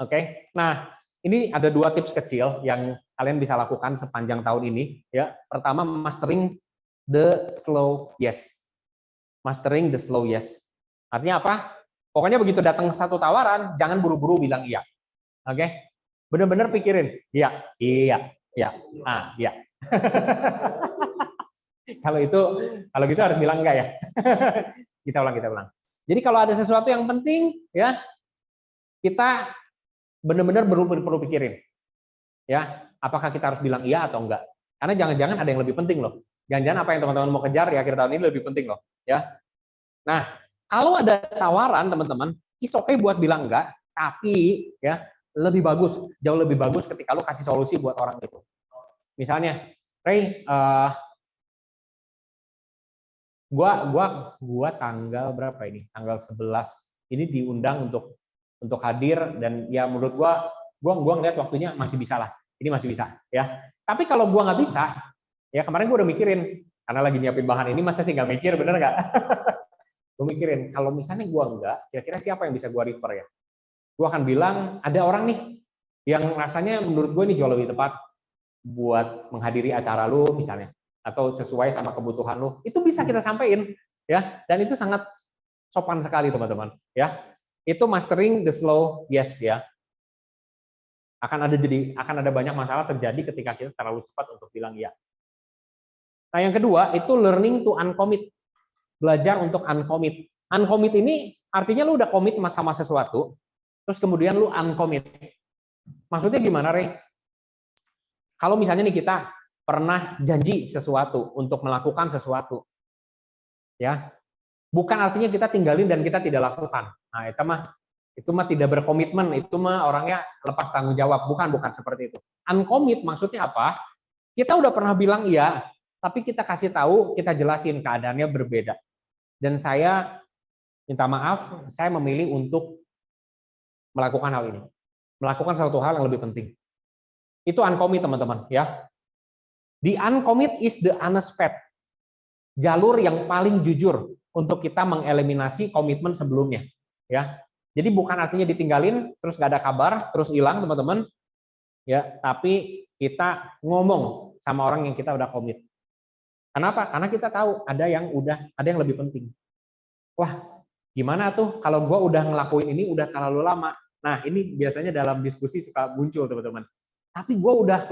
Oke. Nah, ini ada 2 tips kecil yang kalian bisa lakukan sepanjang tahun ini. Ya, pertama mastering the slow yes. Mastering the slow yes. Artinya apa? Pokoknya begitu datang satu tawaran, jangan buru-buru bilang iya. Oke? Benar-benar pikirin, iya. Iya. Kalau gitu harus bilang enggak ya. Kita ulang. Jadi kalau ada sesuatu yang penting, ya, kita benar-benar perlu pikirin. Ya, apakah kita harus bilang iya atau enggak? Karena jangan-jangan ada yang lebih penting loh. Jangan-jangan apa yang teman-teman mau kejar di akhir tahun ini lebih penting loh, ya. Nah, kalau ada tawaran teman-teman, is okay buat bilang enggak, tapi ya lebih bagus, jauh lebih bagus ketika lo kasih solusi buat orang itu. Misalnya, Ray, gua tanggal berapa ini? Tanggal 11 ini diundang untuk hadir, dan ya menurut gua ngeliat waktunya masih bisa lah, ini masih bisa ya. Tapi kalau gua nggak bisa, ya kemarin gua udah mikirin, karena lagi nyiapin bahan ini, masa sih nggak mikir, bener nggak? Gue mikirin, kalau misalnya gua nggak, kira-kira siapa yang bisa gua refer ya? Gua akan bilang ada orang nih yang rasanya menurut gue ini jauh lebih tepat buat menghadiri acara lu misalnya, atau sesuai sama kebutuhan lu, itu bisa kita sampaikan ya, dan itu sangat sopan sekali teman-teman ya. Itu mastering the slow yes ya. Akan ada banyak masalah terjadi ketika kita terlalu cepat untuk bilang iya. Nah, yang kedua itu learning to uncommit. Belajar untuk uncommit. Uncommit ini artinya lu udah commit sama sesuatu, terus kemudian lu uncommit. Maksudnya gimana, Rey? Kalau misalnya nih kita pernah janji sesuatu untuk melakukan sesuatu, ya, bukan artinya kita tinggalin dan kita tidak lakukan. Nah, itu mah tidak berkomitmen, itu mah orangnya lepas tanggung jawab. Bukan seperti itu. Uncommit maksudnya apa? Kita udah pernah bilang iya, tapi kita kasih tahu, kita jelasin keadaannya berbeda. Dan saya minta maaf, saya memilih untuk melakukan hal ini, melakukan suatu hal yang lebih penting. Itu uncommit teman-teman ya. The uncommit is the honest path. Jalur yang paling jujur untuk kita mengeliminasi komitmen sebelumnya ya. Jadi bukan artinya ditinggalin terus nggak ada kabar, terus hilang teman-teman ya, tapi kita ngomong sama orang yang kita udah komit. Kenapa? Karena kita tahu ada yang lebih penting. Wah, gimana tuh kalau gue udah ngelakuin ini udah terlalu lama. Nah, ini biasanya dalam diskusi suka muncul teman-teman. Tapi gue udah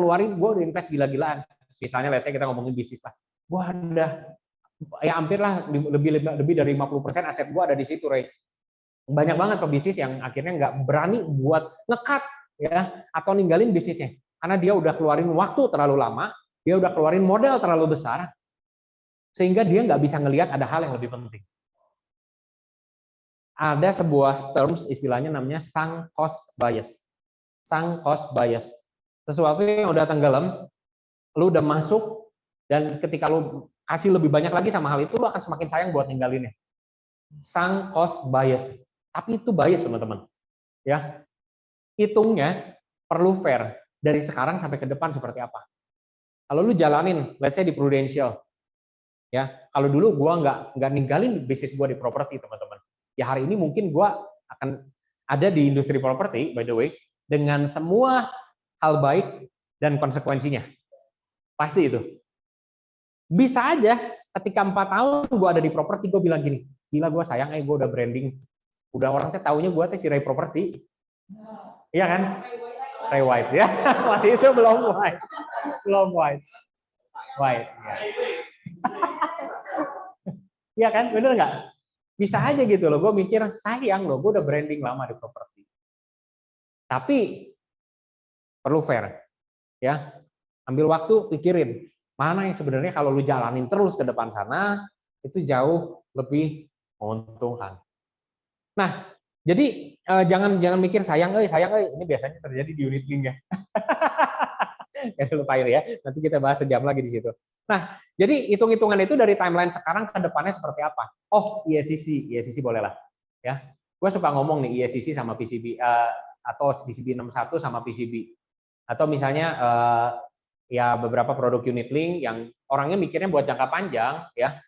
invest gila-gilaan. Misalnya, let's say kita ngomongin bisnis lah. Gue udah, ya hampir lah, lebih dari 50% aset gue ada di situ, Ray. Banyak banget pebisnis yang akhirnya nggak berani buat nge-cut, ya, atau ninggalin bisnisnya. Karena dia udah keluarin waktu terlalu lama, dia udah keluarin modal terlalu besar, sehingga dia nggak bisa ngelihat ada hal yang lebih penting. Ada sebuah terms, istilahnya namanya sunk cost bias. Sunk cost bias. Sesuatu yang udah tenggelam, lu udah masuk, dan ketika lu kasih lebih banyak lagi sama hal itu, lu akan semakin sayang buat ninggalinnya. Sunk cost bias. Tapi itu bias, teman-teman. Ya. Hitungnya perlu fair. Dari sekarang sampai ke depan seperti apa. Kalau lu jalanin, let's say di Prudential, ya, kalau dulu gua nggak ninggalin bisnis gua di properti, teman-teman. Ya hari ini mungkin gua akan ada di industri properti, by the way, dengan semua hal baik dan konsekuensinya. Pasti itu. Bisa aja ketika 4 tahun gue ada di properti, gue bilang gini, gila gue sayang, gue udah branding, udah orang teh taunya gue teh si Ray Property, iya kan? Ray White ya, waktu itu belum white, ya. Iya kan, bener nggak? Bisa aja gitu loh, gue mikir sayang loh, gue udah branding lama di properti. Tapi perlu fair, ya. Ambil waktu, pikirin mana yang sebenarnya kalau lu jalanin terus ke depan sana itu jauh lebih menguntungkan. Nah, jadi jangan mikir sayang, ini biasanya terjadi di unit link ya. Jangan lupain ya, nanti kita bahas sejam lagi di situ. Nah, jadi hitung-hitungan itu dari timeline sekarang ke depannya seperti apa? Oh, ESCC boleh lah. Ya, gue suka ngomong nih ESCC sama PCB atau CCB 61 sama PCB. Atau misalnya ya beberapa produk unit link yang orangnya mikirnya buat jangka panjang ya,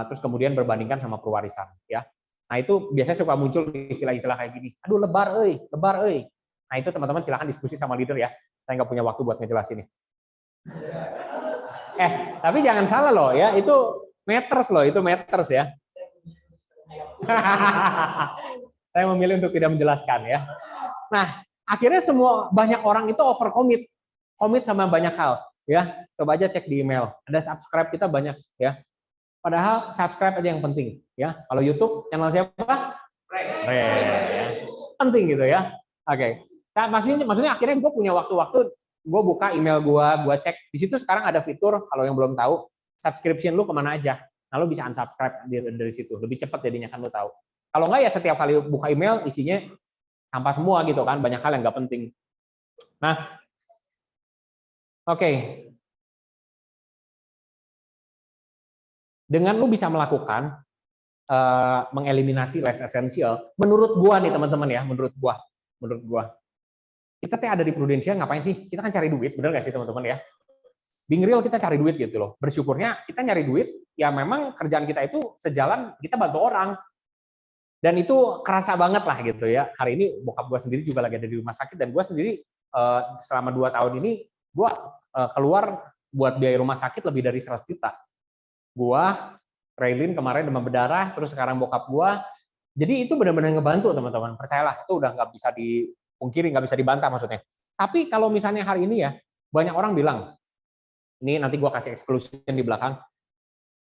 terus kemudian berbandingkan sama pewarisan ya. Nah itu biasanya suka muncul istilah-istilah kayak gini, aduh lebar euy. Nah itu teman-teman silahkan diskusi sama leader ya, saya nggak punya waktu buat ngejelasin ini. Tapi jangan salah loh ya, itu matters ya. Saya memilih untuk tidak menjelaskan ya. Nah akhirnya banyak orang itu overcommit, komit sama banyak hal ya. Coba aja cek di email, ada subscribe kita banyak ya, padahal subscribe aja yang penting ya. Kalau YouTube channel siapa? Ya. Penting gitu ya. Oke. Nah, maksudnya akhirnya gue punya waktu-waktu, gue buka email gue cek di situ. Sekarang ada fitur, kalau yang belum tahu, subscription lu kemana aja, nah lu bisa unsubscribe dari situ, lebih cepat jadinya kan lu tahu. Kalau enggak ya setiap kali buka email isinya sampah semua gitu kan, banyak hal yang nggak penting. Nah, oke. Dengan lu bisa melakukan, mengeliminasi less essential. Menurut gua nih teman-teman ya, menurut gua, kita ada di Prudensial ngapain sih? Kita kan cari duit, bener nggak sih teman-teman ya? Being real kita cari duit gitu loh. Bersyukurnya kita nyari duit, ya memang kerjaan kita itu sejalan, kita bantu orang. Dan itu kerasa banget lah gitu ya. Hari ini bokap gue sendiri juga lagi ada di rumah sakit, dan gue sendiri selama 2 tahun ini, gue keluar buat biaya rumah sakit lebih dari 100 juta. Gue, Raylin kemarin demam berdarah, terus sekarang bokap gue. Jadi itu benar-benar ngebantu teman-teman. Percayalah, itu udah nggak bisa dipungkiri, nggak bisa dibantah maksudnya. Tapi kalau misalnya hari ini ya, banyak orang bilang, ini nanti gue kasih exclusion di belakang,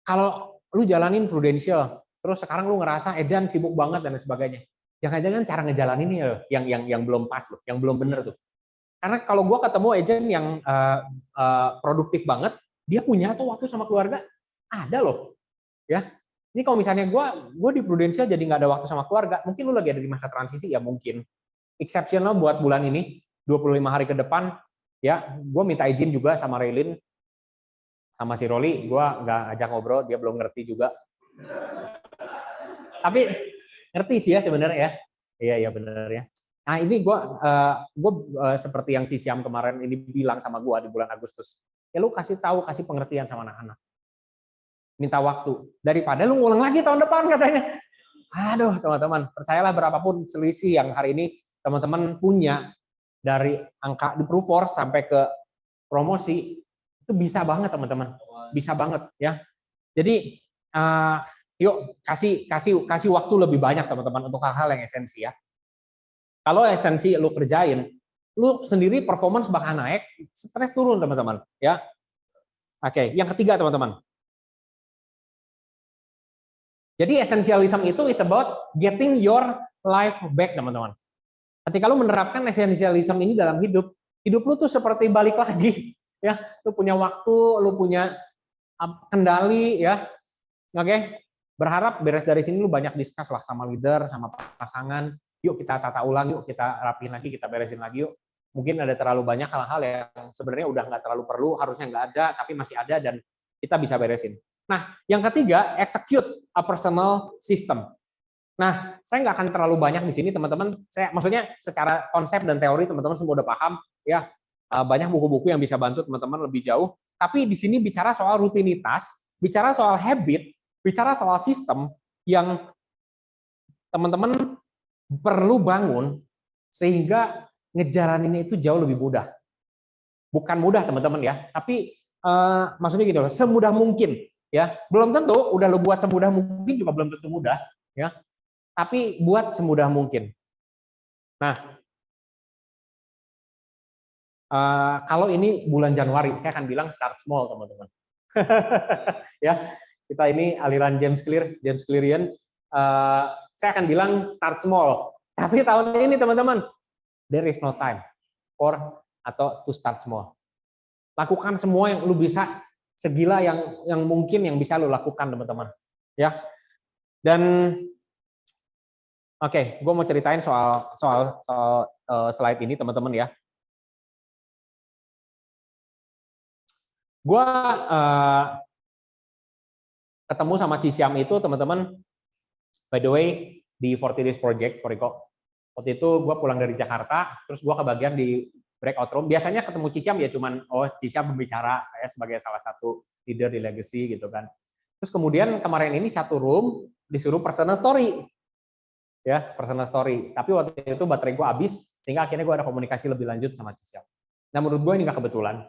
kalau lu jalanin Prudensial, terus sekarang lu ngerasa edan sibuk banget dan sebagainya, jangan-jangan cara ngejalaninnya yang belum pas loh, yang belum bener tuh. Karena kalau gue ketemu agent yang produktif banget, dia punya tuh waktu sama keluarga, ada loh, ya. Ini kalau misalnya gue di Prudensial jadi nggak ada waktu sama keluarga, mungkin lu lagi ada di masa transisi ya mungkin. Exceptional buat bulan ini, 25 hari ke depan, ya. Gue minta izin juga sama Raylin, sama si Roli, gue nggak ajak ngobrol, dia belum ngerti juga. Tapi ngerti sih ya sebenarnya ya. Iya benar ya. Nah ini gue seperti yang Cisiam kemarin ini bilang sama gue di bulan Agustus. Ya lu kasih tahu, kasih pengertian sama anak-anak. Minta waktu. Daripada lu ngulang lagi tahun depan katanya. Aduh teman-teman, percayalah berapapun selisih yang hari ini teman-teman punya dari angka di Proofforce sampai ke promosi, itu bisa banget teman-teman, bisa banget ya. Jadi yuk kasih waktu lebih banyak teman-teman untuk hal-hal yang esensi ya. Kalau esensi lu kerjain, lu sendiri performance bakal naik, stres turun teman-teman ya. Oke, yang ketiga teman-teman. Jadi essentialism itu is about getting your life back teman-teman. Ketika lu menerapkan essentialism ini dalam hidup lu tuh seperti balik lagi. Ya, lu punya waktu, lu punya kendali ya. Oke. Berharap beres dari sini lu banyak discuss lah sama leader, sama pasangan. Yuk kita tata ulang, yuk kita rapiin lagi, kita beresin lagi yuk. Mungkin ada terlalu banyak hal-hal yang sebenarnya udah nggak terlalu perlu, harusnya nggak ada, tapi masih ada dan kita bisa beresin. Nah, yang ketiga, execute a personal system. Nah, saya nggak akan terlalu banyak di sini teman-teman. Saya maksudnya secara konsep dan teori teman-teman semua udah paham ya. Banyak buku-buku yang bisa bantu teman-teman lebih jauh. Tapi di sini bicara soal rutinitas, bicara soal habit, bicara soal sistem yang teman-teman perlu bangun sehingga ngejalaninnya itu jauh lebih mudah. Bukan mudah teman-teman ya, tapi maksudnya gini loh, semudah mungkin ya. Belum tentu udah lo buat semudah mungkin juga belum tentu mudah ya. Tapi buat semudah mungkin. Nah, kalau ini bulan Januari, saya akan bilang start small, teman-teman. Ya, kita ini aliran James Clearian. Saya akan bilang start small. Tapi tahun ini, teman-teman, there is no time to start small. Lakukan semua yang lu bisa, segila yang mungkin yang bisa lu lakukan, teman-teman. Ya, dan oke, gue mau ceritain soal slide ini, teman-teman ya. Gue ketemu sama Cisiam itu, teman-teman, by the way, di 40 Days Project, Koriko. Waktu itu gue pulang dari Jakarta, terus gue kebagian di breakout room. Biasanya ketemu Cisiam ya cuman, Cisiam pembicara, saya sebagai salah satu leader di Legacy gitu kan. Terus kemudian kemarin ini satu room disuruh personal story. Ya, personal story. Tapi waktu itu baterai gue habis, sehingga akhirnya gue ada komunikasi lebih lanjut sama Cisiam. Nah, menurut gue ini nggak kebetulan.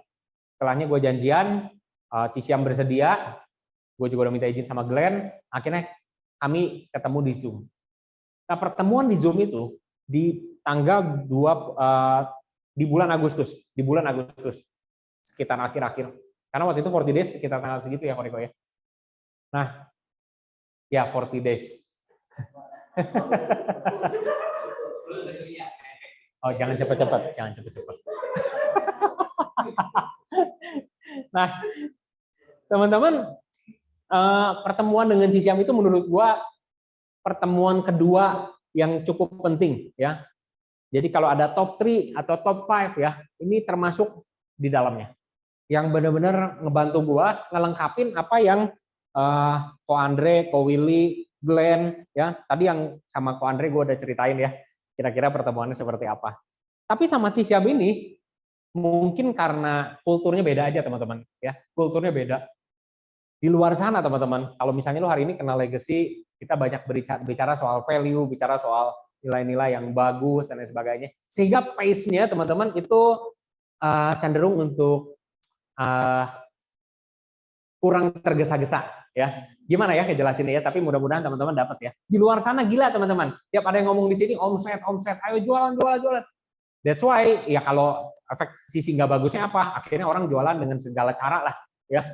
Setelahnya gue janjian, Cisiam bersedia, gue juga udah minta izin sama Glenn, akhirnya kami ketemu di Zoom. Nah, pertemuan di Zoom itu di tanggal 2 di bulan Agustus, sekitar akhir-akhir. Karena waktu itu 40 days sekitar tanggal segitu ya, Koriko ya. Nah, ya 40 days. Oh, jangan cepet-cepet. Nah, teman-teman, pertemuan dengan Cisiam itu menurut gua pertemuan kedua yang cukup penting ya. Jadi kalau ada top 3 atau top 5 ya, ini termasuk di dalamnya. Yang benar-benar ngebantu gua ngelengkapin apa yang Ko Andre, Ko Willy, Glenn, ya tadi yang sama Ko Andre gue udah ceritain ya, kira-kira pertemuannya seperti apa. Tapi sama Cisiam ini mungkin karena kulturnya beda aja teman-teman, ya kulturnya beda. Di luar sana teman-teman, kalau misalnya lo hari ini kenal legacy, kita banyak bicara soal value, bicara soal nilai-nilai yang bagus dan lain sebagainya, sehingga pace-nya teman-teman itu cenderung untuk kurang tergesa-gesa ya. Gimana ya ngejelasinnya ya, tapi mudah-mudahan teman-teman dapat ya. Di luar sana gila teman-teman. Tiap ada yang ngomong di sini omset, ayo jualan. That's why ya kalau efek sisi nggak bagusnya apa? Akhirnya orang jualan dengan segala cara lah ya.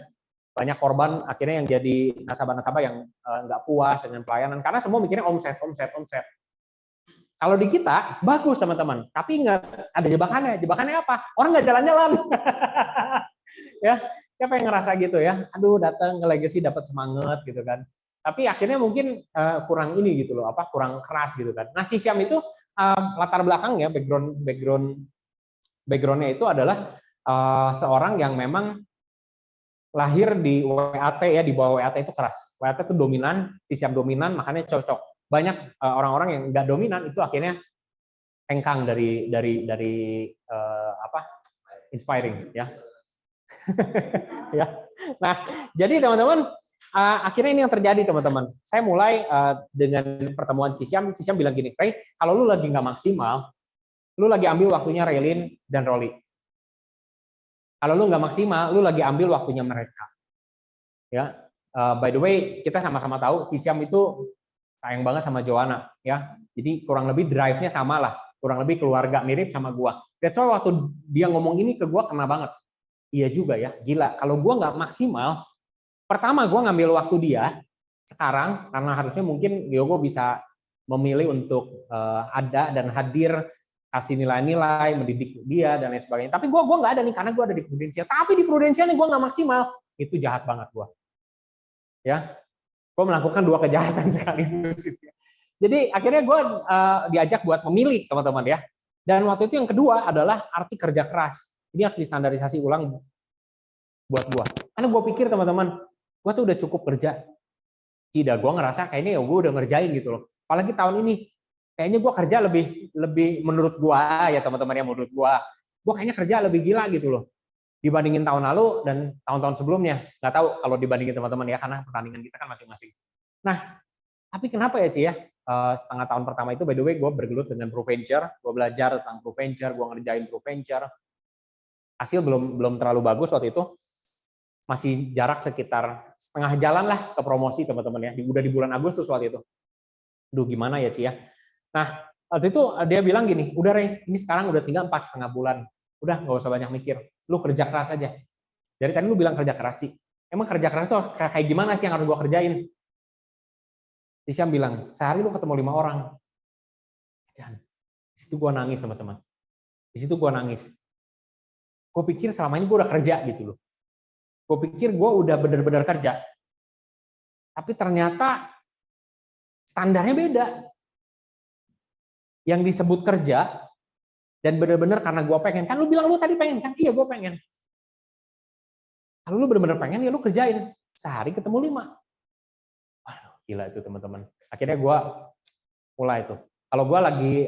Banyak korban akhirnya yang jadi nasabah-nasabah yang nggak puas dengan pelayanan karena semua mikirnya omset. Kalau di kita bagus teman-teman, tapi nggak ada jebakannya. Jebakannya apa? Orang nggak jalan-jalan. Ya, siapa yang ngerasa gitu ya? Aduh, datang ke legacy dapat semangat gitu kan. Tapi akhirnya mungkin kurang ini gitu loh, kurang keras gitu kan. Nah, Cisiam itu latar belakangnya, backgroundnya itu adalah seorang yang memang lahir di WAT ya, di bawah WAT itu keras. WAT itu dominan, Cisiam dominan, makanya cocok. Banyak orang-orang yang nggak dominan itu akhirnya hengkang dari inspiring ya. Ya. Nah, jadi teman-teman, akhirnya ini yang terjadi teman-teman. Saya mulai dengan pertemuan Cisiam bilang gini, Ray, kalau lu lagi nggak maksimal, lu lagi ambil waktunya Raylin dan Rolly. Kalau lu nggak maksimal, lu lagi ambil waktunya mereka. Ya, by the way, kita sama-sama tahu Cisiam itu sayang banget sama Joanna, ya. Jadi kurang lebih drive-nya sama lah, kurang lebih keluarga mirip sama gua. That's why waktu dia ngomong ini ke gua kena banget. Iya juga ya, gila. Kalau gue nggak maksimal, pertama gue ngambil waktu dia sekarang, karena harusnya mungkin gue bisa memilih untuk ada dan hadir, kasih nilai-nilai, mendidik dia dan lain sebagainya. Tapi gue nggak ada nih, karena gue ada di Prudensial. Tapi di Prudensial nih gue nggak maksimal, itu jahat banget gue. Ya, gue melakukan 2 kejahatan sekaligus. Jadi akhirnya gue diajak buat memilih teman-teman ya. Dan waktu itu yang kedua adalah arti kerja keras. Ini harus distandarisasi ulang buat gua. Karena gua pikir teman-teman, gua tuh udah cukup kerja. Tidak, gua ngerasa kayaknya ya gua udah ngerjain gitu loh. Apalagi tahun ini, kayaknya gua kerja lebih menurut gua ya teman-teman ya, menurut gua kayaknya kerja lebih gila gitu loh dibandingin tahun lalu dan tahun-tahun sebelumnya. Nggak tahu kalau dibandingin teman-teman ya, karena pertandingan kita kan masing-masing. Nah, tapi kenapa ya Ci ya? Setengah tahun pertama itu by the way gue bergelut dengan ProVenture, gue belajar tentang ProVenture, gue ngerjain ProVenture. Hasil belum terlalu bagus waktu itu, masih jarak sekitar setengah jalan lah ke promosi teman-teman ya. Udah di bulan Agustus waktu itu. Duh gimana ya Ci ya. Nah waktu itu dia bilang gini, udah Rey, ini sekarang udah tinggal 4,5 bulan. Udah nggak usah banyak mikir, lu kerja keras aja. Dari tadi lu bilang kerja keras Ci. Emang kerja keras tuh kayak gimana sih yang harus gua kerjain? Cisiam bilang, sehari lu ketemu 5 orang. Dan di situ gua nangis teman-teman. Di situ gua nangis. Gue pikir selama ini gue udah kerja gitu loh. Gue pikir gue udah benar-benar kerja. Tapi ternyata standarnya beda. Yang disebut kerja dan benar-benar karena gue pengen. Kan lu bilang lu tadi pengen kan? Iya gue pengen. Kalau lu benar-benar pengen ya lu kerjain. Sehari ketemu 5. Waduh, gila itu teman-teman. Akhirnya gue mulai itu. Kalau gue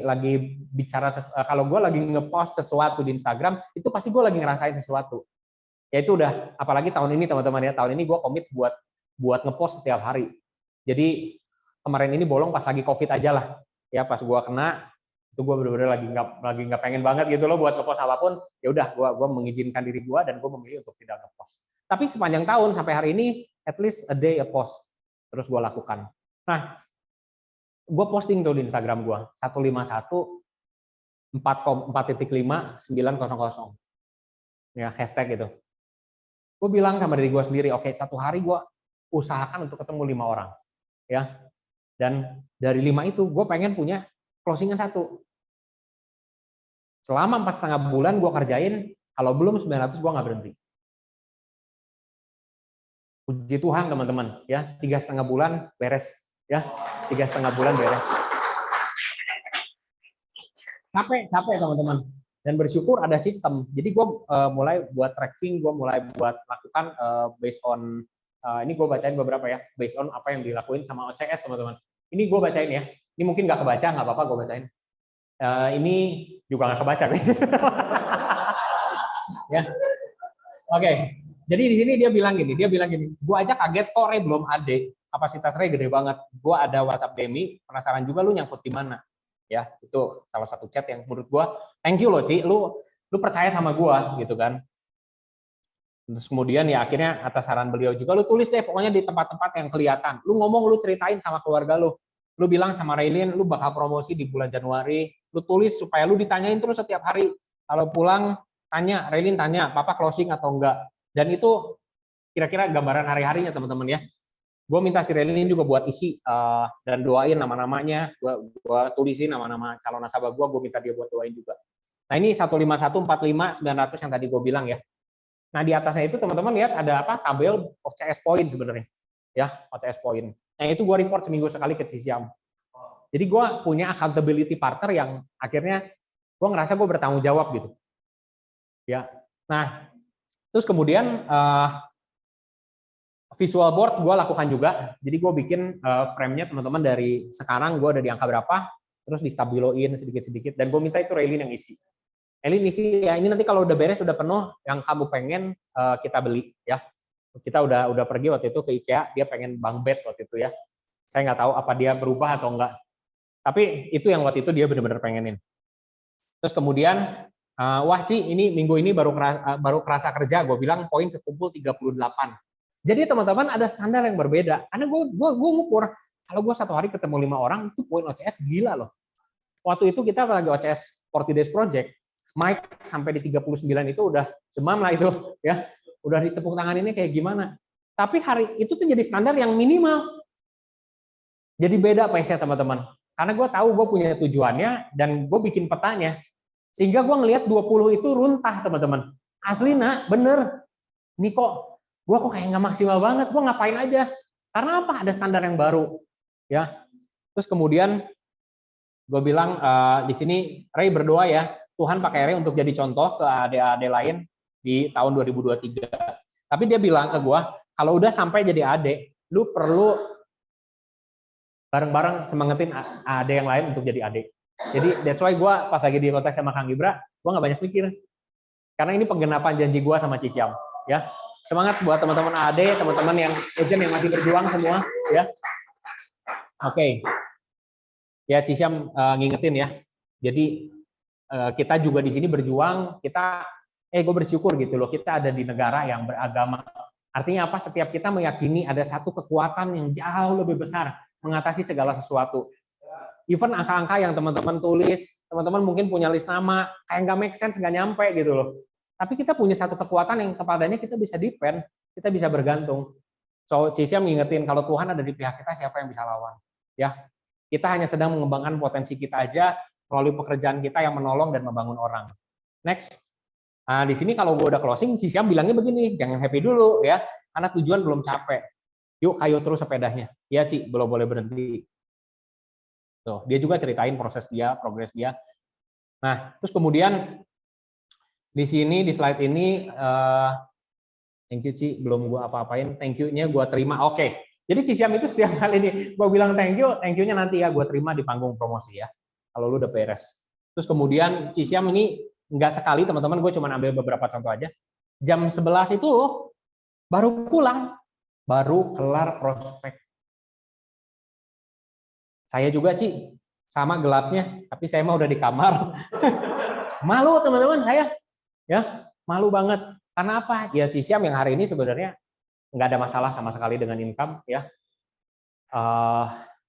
lagi bicara, kalau gue lagi ngepost sesuatu di Instagram, itu pasti gue lagi ngerasain sesuatu. Ya itu udah, apalagi tahun ini teman-teman ya, tahun ini gue komit buat ngepost setiap hari. Jadi kemarin ini bolong pas lagi COVID aja lah. Ya pas gue kena, itu gue bener-bener lagi nggak pengen banget gitu loh buat ngepost apapun. Ya udah, gue mengizinkan diri gue dan gue memilih untuk tidak ngepost. Tapi sepanjang tahun sampai hari ini, at least a day a post terus gue lakukan. Nah, gue posting tuh di Instagram gue 151 4.5 900 ya hashtag itu. Gue bilang sama diri gue sendiri, oke, satu hari gue usahakan untuk ketemu 5 orang ya, dan dari 5 itu gue pengen punya closingan 1. Selama 4,5 bulan gue kerjain, kalau belum 900 gue nggak berhenti. Puji Tuhan teman-teman ya, 3,5 bulan beres ya, 3,5 bulan beres. Capek teman-teman, dan bersyukur ada sistem. Jadi gue mulai buat tracking, gue mulai buat lakukan based on Ini gue bacain beberapa ya, based on apa yang dilakuin sama OCS teman-teman. Ini gue bacain ya. Ini mungkin nggak kebaca, nggak apa-apa gue bacain. Ini juga nggak kebaca. Ya. Oke. Jadi di sini dia bilang gini, gue aja kaget kok Ray belum ada, kapasitas Ray gede banget. Gue ada WhatsApp Demi, penasaran juga lu nyangkut di mana. Ya, itu salah satu chat yang menurut gue, thank you loh Ci, lu percaya sama gue gitu kan. Terus kemudian ya akhirnya atas saran beliau juga, lu tulis deh pokoknya di tempat-tempat yang kelihatan. Lu ngomong, lu ceritain sama keluarga lu. Lu bilang sama Raylin, lu bakal promosi di bulan Januari. Lu tulis supaya lu ditanyain terus setiap hari. Kalau pulang, tanya, Raylin tanya, papa closing atau enggak. Dan itu kira-kira gambaran hari-harinya teman-teman ya. Gue minta si Raylin juga buat isi dan doain nama-namanya. Gue tulisin nama-nama calon nasabah gue minta dia buat doain juga. Nah ini 15145 900 yang tadi gue bilang ya. Nah di atasnya itu teman-teman lihat ada apa? Tabel OCS point sebenarnya. Ya, OCS point. Nah itu gue report seminggu sekali ke Cisiam. Jadi gue punya accountability partner yang akhirnya gue ngerasa gue bertanggung jawab gitu. Ya. Nah, terus kemudian visual board gue lakukan juga. Jadi gue bikin frame-nya teman-teman dari sekarang gue ada di angka berapa, terus distabiloin sedikit-sedikit, dan gue minta itu Raylin yang isi. Raylin isi ya, ini nanti kalau udah beres, udah penuh, yang kamu pengen kita beli ya. Kita udah pergi waktu itu ke IKEA, dia pengen bunk bed waktu itu ya. Saya nggak tahu apa dia berubah atau enggak. Tapi itu yang waktu itu dia benar-benar pengenin. Terus kemudian, wah Ci, ini minggu ini baru kerasa kerja, gue bilang poin kekumpul 38. Jadi teman-teman ada standar yang berbeda. Karena gue ngukur, kalau gue satu hari ketemu 5 orang, itu poin OCS gila loh. Waktu itu kita lagi OCS 40 Days Project, Mike sampai di 39 itu udah demam lah itu, ya. Udah ditepuk tangan ini kayak gimana. Tapi hari itu tuh jadi standar yang minimal. Jadi beda pace-nya teman-teman. Karena gue tahu gue punya tujuannya, dan gue bikin petanya. Sehingga gue ngelihat 20 itu runtah teman-teman. Asli nak, bener. Ini kok gue kayak nggak maksimal banget, gue ngapain aja? Karena apa? Ada standar yang baru, ya. Terus kemudian gue bilang di sini Ray berdoa ya, Tuhan pakai Ray untuk jadi contoh ke adik-adik lain di tahun 2023. Tapi dia bilang ke gue, kalau udah sampai jadi adik, lu perlu bareng-bareng semangatin adik yang lain untuk jadi adik. Jadi that's why gue pas lagi di kontak sama Kang Gibra, gue nggak banyak mikir, karena ini penggenapan janji gue sama Cisiam, ya. Semangat buat teman-teman AD, teman-teman yang agent yang masih berjuang semua, ya. Oke. Ya, Cisiam ngingetin ya. Jadi kita juga di sini berjuang, gue bersyukur gitu loh, kita ada di negara yang beragama. Artinya apa? Setiap kita meyakini ada satu kekuatan yang jauh lebih besar mengatasi segala sesuatu. Even angka-angka yang teman-teman tulis, teman-teman mungkin punya list nama, kayak nggak make sense, nggak nyampe gitu loh. Tapi kita punya satu kekuatan yang kepadanya kita bisa depend, kita bisa bergantung. So, Cisiam ngingetin kalau Tuhan ada di pihak kita, siapa yang bisa lawan? Ya, kita hanya sedang mengembangkan potensi kita aja melalui pekerjaan kita yang menolong dan membangun orang. Next, di sini kalau gue udah closing, Cisiam bilangnya begini, jangan happy dulu ya, karena tujuan belum capek. Yuk, kayu terus sepedanya. Ya, Ci, belum boleh berhenti. Tuh, dia juga ceritain proses dia, progres dia. Nah, terus kemudian di sini di slide ini thank you Ci, belum gua apa-apain, thank you-nya gua terima. Oke. Jadi Cisiam itu setiap kali ini gua bilang thank you-nya nanti ya gua terima di panggung promosi ya. Kalau lu udah beres. Terus kemudian Cisiam ini enggak sekali teman-teman, gue cuma ambil beberapa contoh aja. Jam 11 itu baru pulang, baru kelar prospek. Saya juga Ci, sama gelapnya, tapi saya mah udah di kamar. Malu teman-teman saya. Ya, malu banget. Karena apa? Ya Cisiam yang hari ini sebenarnya nggak ada masalah sama sekali dengan income, ya.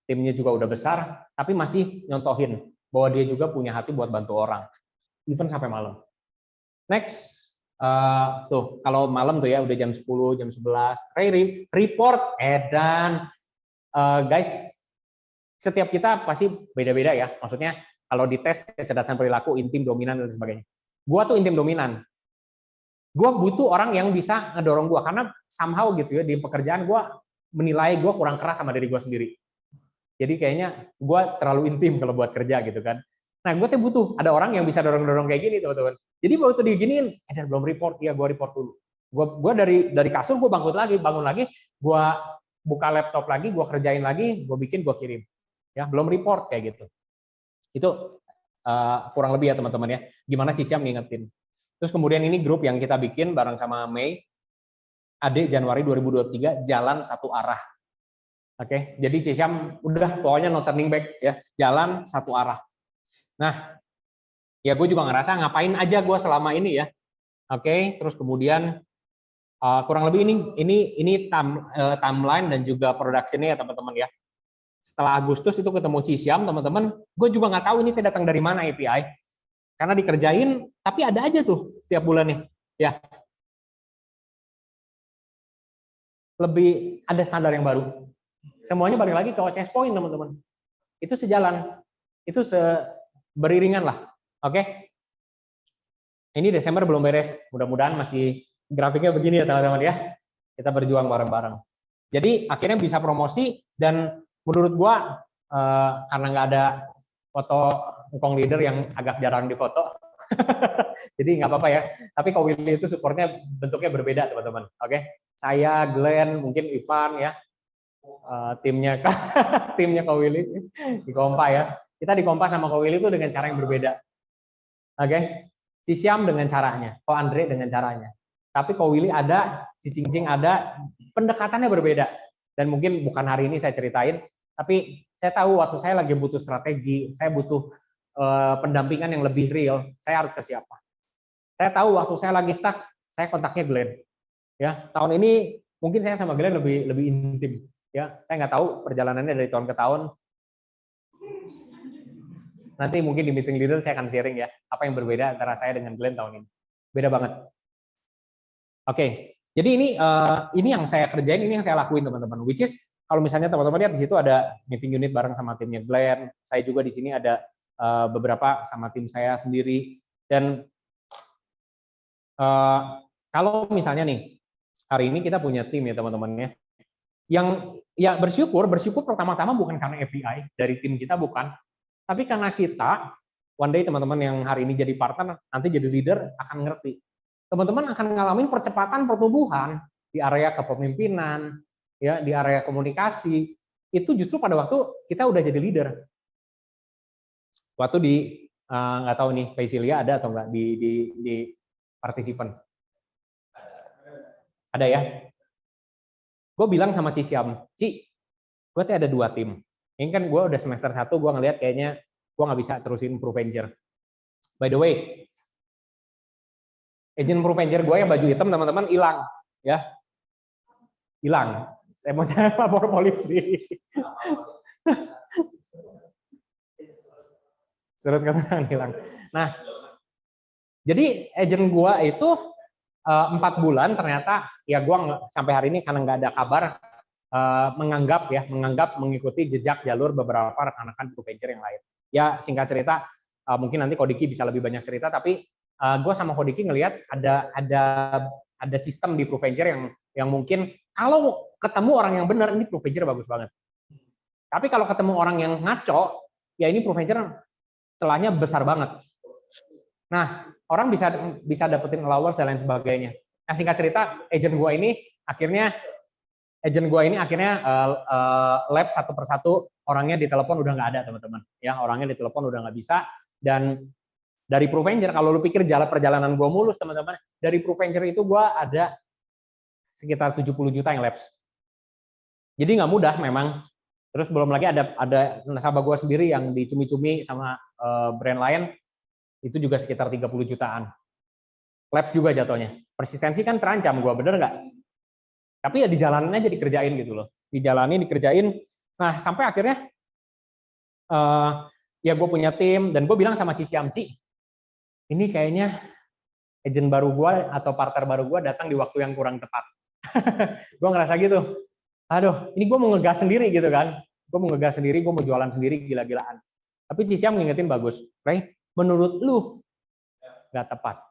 Timnya juga udah besar, tapi masih nyontohin bahwa dia juga punya hati buat bantu orang, even sampai malam. Next, tuh kalau malam tuh ya udah jam 10, jam 11, Ray report, edan. Guys, setiap kita pasti beda-beda ya. Maksudnya kalau dites kecerdasan perilaku, intim, dominan dan sebagainya. Gua tuh intim dominan. Gua butuh orang yang bisa ngedorong gua karena somehow gitu ya di pekerjaan gua menilai gua kurang keras sama diri gua sendiri. Jadi kayaknya gua terlalu intim kalau buat kerja gitu kan. Nah, gue tuh butuh ada orang yang bisa dorong-dorong kayak gini, teman-teman. Jadi waktu diginiin, belum report, ya gua report dulu. Gua dari kasur gua bangun lagi, gue buka laptop lagi, gue kerjain lagi, gue bikin, gue kirim. Ya, belum report kayak gitu. Itu kurang lebih ya teman-teman ya. Gimana Cisiam ngingetin. Terus kemudian ini grup yang kita bikin bareng sama Mei. Adik Januari 2023 jalan satu arah. Oke, jadi Cisiam udah pokoknya no turning back ya, jalan satu arah. Nah, ya gue juga ngerasa ngapain aja gue selama ini ya. Oke, terus kemudian kurang lebih ini timeline dan juga production-nya ya teman-teman ya. Setelah Agustus itu ketemu Cisiam teman-teman, gue juga nggak tahu ini datang dari mana API. Karena dikerjain, tapi ada aja tuh setiap bulannya. Ya, lebih ada standar yang baru. Semuanya balik lagi ke OCS point teman-teman. Itu sejalan, itu beriringan lah. Oke. Ini Desember belum beres, mudah-mudahan masih grafiknya begini ya teman-teman ya. Kita berjuang bareng-bareng. Jadi akhirnya bisa promosi dan menurut gua karena nggak ada foto Ngkong leader yang agak jarang difoto, jadi nggak apa-apa ya. Tapi Ko Willy itu supportnya bentuknya berbeda teman-teman. Oke, saya, Glenn, mungkin Ivan ya, timnya timnya Ko Willy di Kompa ya. Kita di Kompa sama Ko Willy itu dengan cara yang berbeda. Oke, Cisiam dengan caranya, Ko Andre dengan caranya. Tapi Ko Willy ada, si Cing ada, pendekatannya berbeda. Dan mungkin bukan hari ini saya ceritain, tapi saya tahu waktu saya lagi butuh strategi, saya butuh pendampingan yang lebih real, saya harus ke siapa. Saya tahu waktu saya lagi stuck, saya kontaknya Glenn. Ya, tahun ini mungkin saya sama Glenn lebih intim. Ya, saya nggak tahu perjalanannya dari tahun ke tahun. Nanti mungkin di meeting leader saya akan sharing ya, apa yang berbeda antara saya dengan Glenn tahun ini. Beda banget. Oke, jadi ini yang saya kerjain, ini yang saya lakuin teman-teman. Which is kalau misalnya teman-teman lihat di situ ada meeting unit bareng sama timnya Glenn, saya juga di sini ada beberapa sama tim saya sendiri. Dan kalau misalnya nih hari ini kita punya tim ya teman-teman ya, yang ya bersyukur pertama-tama bukan karena API dari tim kita bukan, tapi karena kita one day teman-teman yang hari ini jadi partner, nanti jadi leader akan ngerti. Teman-teman akan ngalamin percepatan pertumbuhan di area kepemimpinan, ya di area komunikasi. Itu justru pada waktu kita udah jadi leader. Waktu di nggak tahu nih Faisilia ada atau nggak di partisipan? Ada ya. Gue bilang sama Cisiam, Ci, gue tuh ada 2 tim. Ini kan gue udah semester 1, gue ngelihat kayaknya gue nggak bisa terusin Provenger. By the way, agent Provenger gue yang baju hitam teman-teman hilang, ya, hilang. Saya mau cari lapor polisi. Surat keterangan hilang. Nah, jadi agent gue itu 4 bulan ternyata ya gue sampai hari ini karena nggak ada kabar menganggap mengikuti jejak jalur beberapa rekan-rekan Provenger yang lain. Ya singkat cerita mungkin nanti Kodiki bisa lebih banyak cerita, tapi gue sama Kodiki ngelihat ada sistem di Provenger yang mungkin kalau ketemu orang yang benar ini Provenger bagus banget. Tapi kalau ketemu orang yang ngaco ya ini Provenger celahnya besar banget. Nah, orang bisa dapetin allowance dan lain sebagainya. Nah, singkat cerita, agent gua ini akhirnya lab satu persatu orangnya di telepon udah nggak ada teman-teman. Ya, orangnya di telepon udah nggak bisa. Dan dari Provenger, kalau lu pikir perjalanan gua mulus teman-teman, dari Provenger itu gua ada sekitar 70 juta yang lapse. Jadi nggak mudah memang. Terus belum lagi ada nasabah gua sendiri yang dicumi-cumi sama brand lain. Itu juga sekitar 30 jutaan. Labs juga jatuhnya. Persistensi kan terancam gue, bener nggak? Tapi ya dijalanin aja, dikerjain gitu loh. Dikerjain. Nah, sampai akhirnya ya gue punya tim, dan gue bilang sama Cisiam, Ci, ini kayaknya agent baru gue atau partner baru gue datang di waktu yang kurang tepat. Gue ngerasa gitu. Aduh, ini gue mau ngegas sendiri gitu kan. Gue mau ngegas sendiri, gue mau jualan sendiri, gila-gilaan. Tapi Cisiam ngingetin bagus, Ray, menurut lu nggak tepat.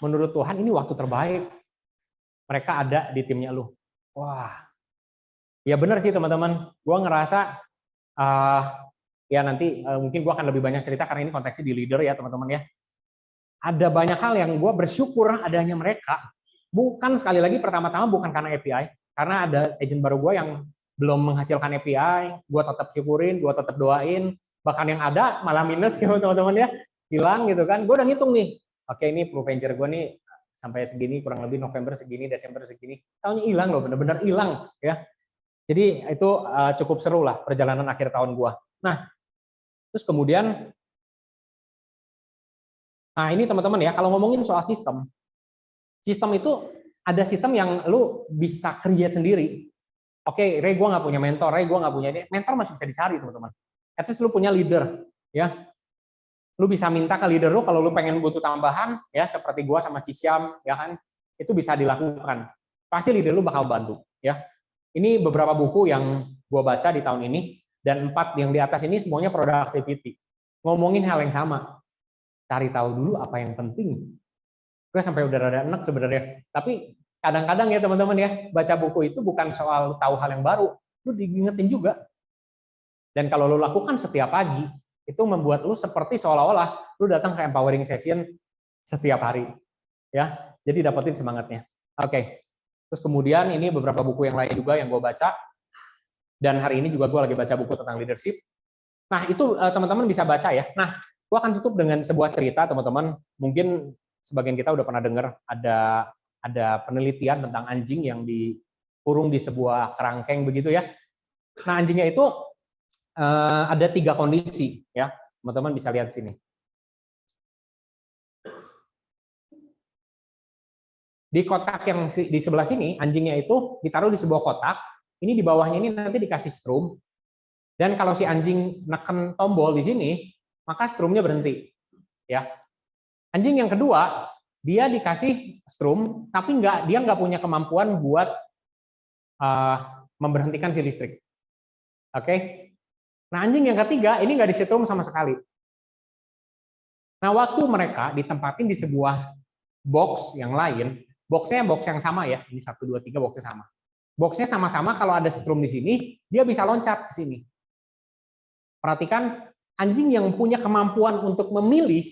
Menurut Tuhan ini waktu terbaik. Mereka ada di timnya lu. Wah, ya benar sih teman-teman. Gua ngerasa ya nanti mungkin gua akan lebih banyak cerita karena ini konteksnya di leader ya teman-teman ya. Ada banyak hal yang gua bersyukur adanya mereka. Bukan sekali lagi pertama-tama bukan karena API, Karena ada agent baru gue yang belum menghasilkan API, gue tetap syukurin, gue tetap doain, bahkan yang ada malah minus gitu teman-teman ya, hilang gitu kan. Gue udah ngitung nih, oke ini Pro Venture gue nih sampai segini, kurang lebih November segini, Desember segini, tahunnya hilang loh, bener-bener hilang ya. Jadi itu cukup seru lah perjalanan akhir tahun gue. Nah, terus kemudian, nah ini teman-teman ya, kalau ngomongin soal sistem itu ada sistem yang lu bisa create sendiri. Oke, Ray, gue nggak punya mentor, Ray, gue nggak punya ini. Mentor masih bisa dicari, teman-teman. At least lu punya leader, ya. Lu bisa minta ke leader lu kalau lu pengen butuh tambahan, ya, seperti gue sama Cisyam, ya kan, itu bisa dilakukan. Pasti leader lu bakal bantu, ya. Ini beberapa buku yang gue baca di tahun ini, dan 4 yang di atas ini semuanya productivity. Ngomongin hal yang sama. Cari tahu dulu apa yang penting. Gue sampai udah rada enak sebenarnya. Tapi kadang-kadang ya teman-teman ya, baca buku itu bukan soal tahu hal yang baru, lu diingetin juga. Dan kalau lu lakukan setiap pagi, itu membuat lu seperti seolah-olah lu datang ke empowering session setiap hari. Ya, jadi dapetin semangatnya. Oke. Terus kemudian ini beberapa buku yang lain juga yang gue baca. Dan hari ini juga gue lagi baca buku tentang leadership. Nah, itu teman-teman bisa baca ya. Nah, gue akan tutup dengan sebuah cerita, teman-teman. Mungkin sebagian kita udah pernah dengar ada penelitian tentang anjing yang dikurung di sebuah kerangkeng begitu ya. Nah, anjingnya itu ada 3 kondisi ya, teman-teman bisa lihat sini. Di kotak yang di sebelah sini, anjingnya itu ditaruh di sebuah kotak. Ini di bawahnya ini nanti dikasih strum. Dan kalau si anjing neken tombol di sini, maka strumnya berhenti. Ya. Anjing yang kedua, dia dikasih strum, tapi dia nggak punya kemampuan buat memberhentikan si listrik. Oke? Nah, anjing yang ketiga, ini nggak disetrum sama sekali. Nah, waktu mereka ditempatin di sebuah box yang lain, boxnya box yang sama ya, ini 1, 2, 3 boxnya sama. Boxnya sama-sama, kalau ada strum di sini, dia bisa loncat ke sini. Perhatikan, anjing yang punya kemampuan untuk memilih,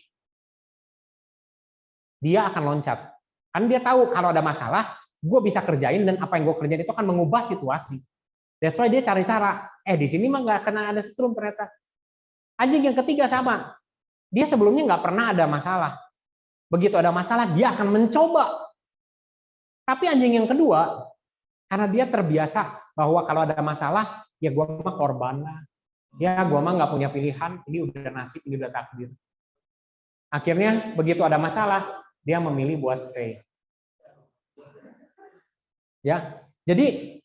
dia akan loncat. Kan dia tahu kalau ada masalah, gue bisa kerjain dan apa yang gue kerjain itu akan mengubah situasi. That's why dia cari cara. Di sini mah nggak kena ada strum ternyata. Anjing yang ketiga sama. Dia sebelumnya nggak pernah ada masalah. Begitu ada masalah, dia akan mencoba. Tapi anjing yang kedua, karena dia terbiasa bahwa kalau ada masalah, ya gue mah korban lah. Ya gue mah nggak punya pilihan, ini udah nasib, ini udah takdir. Akhirnya begitu ada masalah, dia memilih buat stay. Ya, jadi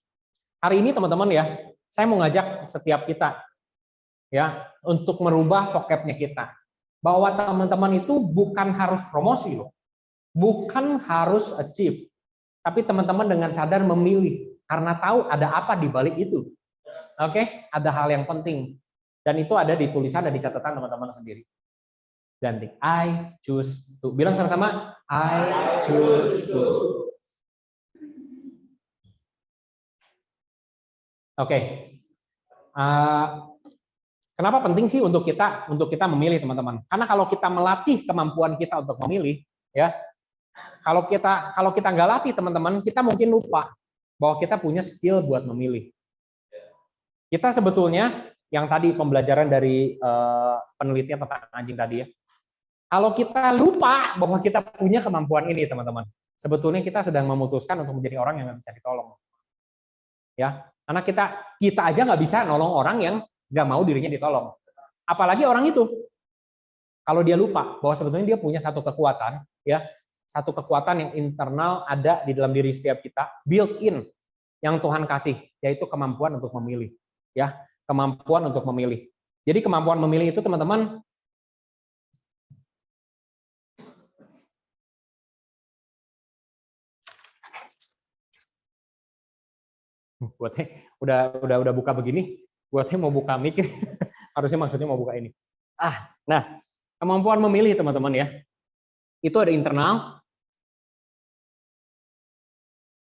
hari ini teman-teman ya, saya mau ngajak setiap kita ya untuk merubah vocabnya kita. Bahwa teman-teman itu bukan harus promosi loh. Bukan harus achieve. Tapi teman-teman dengan sadar memilih karena tahu ada apa di balik itu. Oke, ada hal yang penting. Dan itu ada di tulisan dan di catatan teman-teman sendiri. Ganti I choose to. Bilang sama-sama I choose to. Oke. Kenapa penting sih untuk kita memilih, teman-teman? Karena kalau kita melatih kemampuan kita untuk memilih, ya, kalau kita nggak latih, teman-teman, kita mungkin lupa bahwa kita punya skill buat memilih. Kita sebetulnya yang tadi pembelajaran dari penelitian tentang anjing tadi ya. Kalau kita lupa bahwa kita punya kemampuan ini, teman-teman, sebetulnya kita sedang memutuskan untuk menjadi orang yang nggak bisa ditolong. Ya, karena kita aja nggak bisa nolong orang yang nggak mau dirinya ditolong. Apalagi orang itu. Kalau dia lupa bahwa sebetulnya dia punya satu kekuatan, ya, satu kekuatan yang internal ada di dalam diri setiap kita, built-in, yang Tuhan kasih, yaitu kemampuan untuk memilih. Ya, kemampuan untuk memilih. Jadi kemampuan memilih itu, teman-teman, udah buka begini, buatnya mau buka mic, harusnya maksudnya mau buka ini. Nah, kemampuan memilih, teman-teman ya, itu ada internal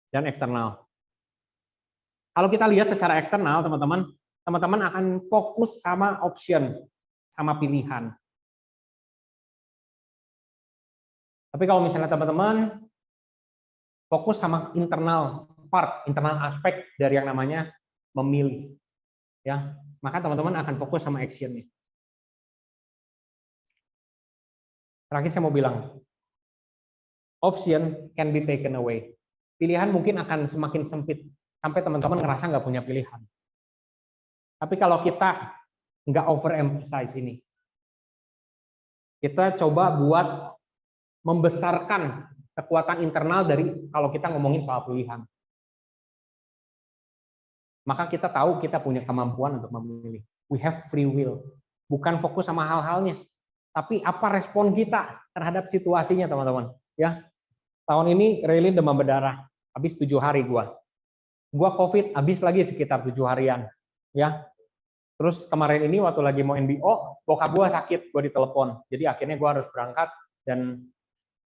dan eksternal. Kalau kita lihat secara eksternal, teman-teman akan fokus sama option, sama pilihan. Tapi kalau misalnya teman-teman fokus sama internal, part, internal aspek dari yang namanya memilih. Ya, maka teman-teman akan fokus sama action-nya. Terakhir saya mau bilang, option can be taken away. Pilihan mungkin akan semakin sempit sampai teman-teman ngerasa nggak punya pilihan. Tapi kalau kita nggak overemphasize ini, kita coba buat membesarkan kekuatan internal dari kalau kita ngomongin soal pilihan. Maka kita tahu kita punya kemampuan untuk memilih. We have free will. Bukan fokus sama hal-halnya, tapi apa respon kita terhadap situasinya, teman-teman. Ya, tahun ini Raylin demam berdarah, habis 7 hari gua COVID, habis lagi sekitar 7 harian. Ya, terus kemarin ini waktu lagi mau NBO, bokap gua sakit, gua ditelepon. Jadi akhirnya gua harus berangkat dan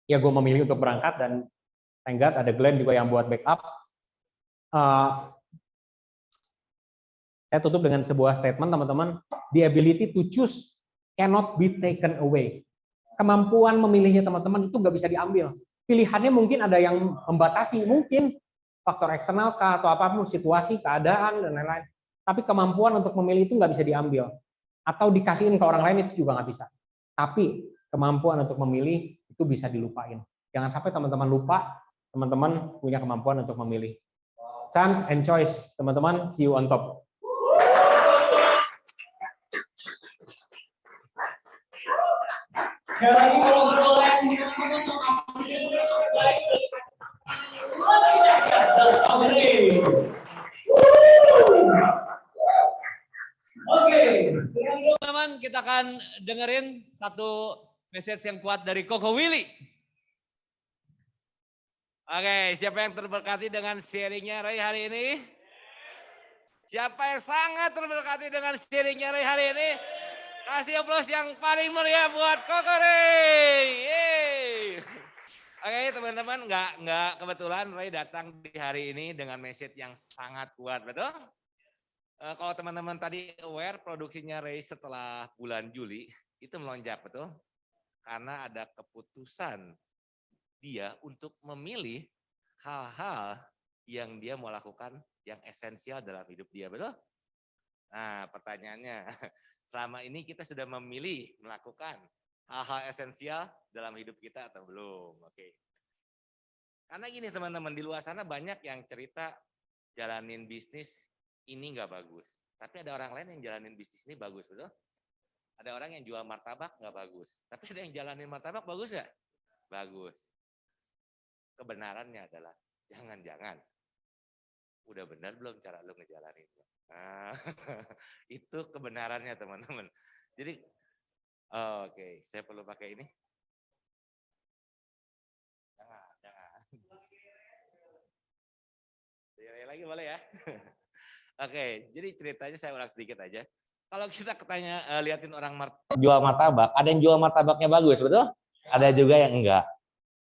ya gua memilih untuk berangkat dan thank God ada Glenn juga yang buat backup. Saya tutup dengan sebuah statement, teman-teman. The ability to choose cannot be taken away. Kemampuan memilihnya teman-teman itu nggak bisa diambil. Pilihannya mungkin ada yang membatasi, mungkin faktor eksternal kah, atau apapun, situasi, keadaan, dan lain-lain. Tapi kemampuan untuk memilih itu nggak bisa diambil. Atau dikasihin ke orang lain itu juga nggak bisa. Tapi kemampuan untuk memilih itu bisa dilupain. Jangan sampai teman-teman lupa, teman-teman punya kemampuan untuk memilih. Chance and choice, teman-teman. See you on top. Sekali ngobrol Oke, teman-teman, kita akan dengerin satu message yang kuat dari Koko Willy. Oke, siapa yang terberkati dengan sharingnya Ray hari ini? Siapa yang sangat terberkati dengan sharingnya Ray hari ini? Kasih aplaus yang paling meriah buat Koko Ray. Oke, teman-teman, nggak kebetulan Ray datang di hari ini dengan message yang sangat kuat, betul? Kalau teman-teman tadi aware, produksinya Ray setelah bulan Juli itu melonjak, betul? Karena ada keputusan dia untuk memilih hal-hal yang dia mau lakukan yang esensial dalam hidup dia, betul? Nah, pertanyaannya, selama ini kita sudah memilih melakukan hal-hal esensial dalam hidup kita atau belum? Oke. Karena gini teman-teman, di luar sana banyak yang cerita jalanin bisnis ini nggak bagus. Tapi ada orang lain yang jalanin bisnis ini bagus, betul? Ada orang yang jual martabak nggak bagus. Tapi ada yang jalanin martabak bagus nggak? Bagus. Kebenarannya adalah jangan-jangan udah benar belum cara lu ngejalaninnya. Nah, itu kebenarannya teman-teman. Jadi, oke, saya perlu pakai ini. Jangan. Lagi boleh ya? Oke, jadi ceritanya saya ulang sedikit aja. Kalau kita liatin orang jual martabak, ada yang jual martabaknya bagus, betul? Ada juga yang enggak.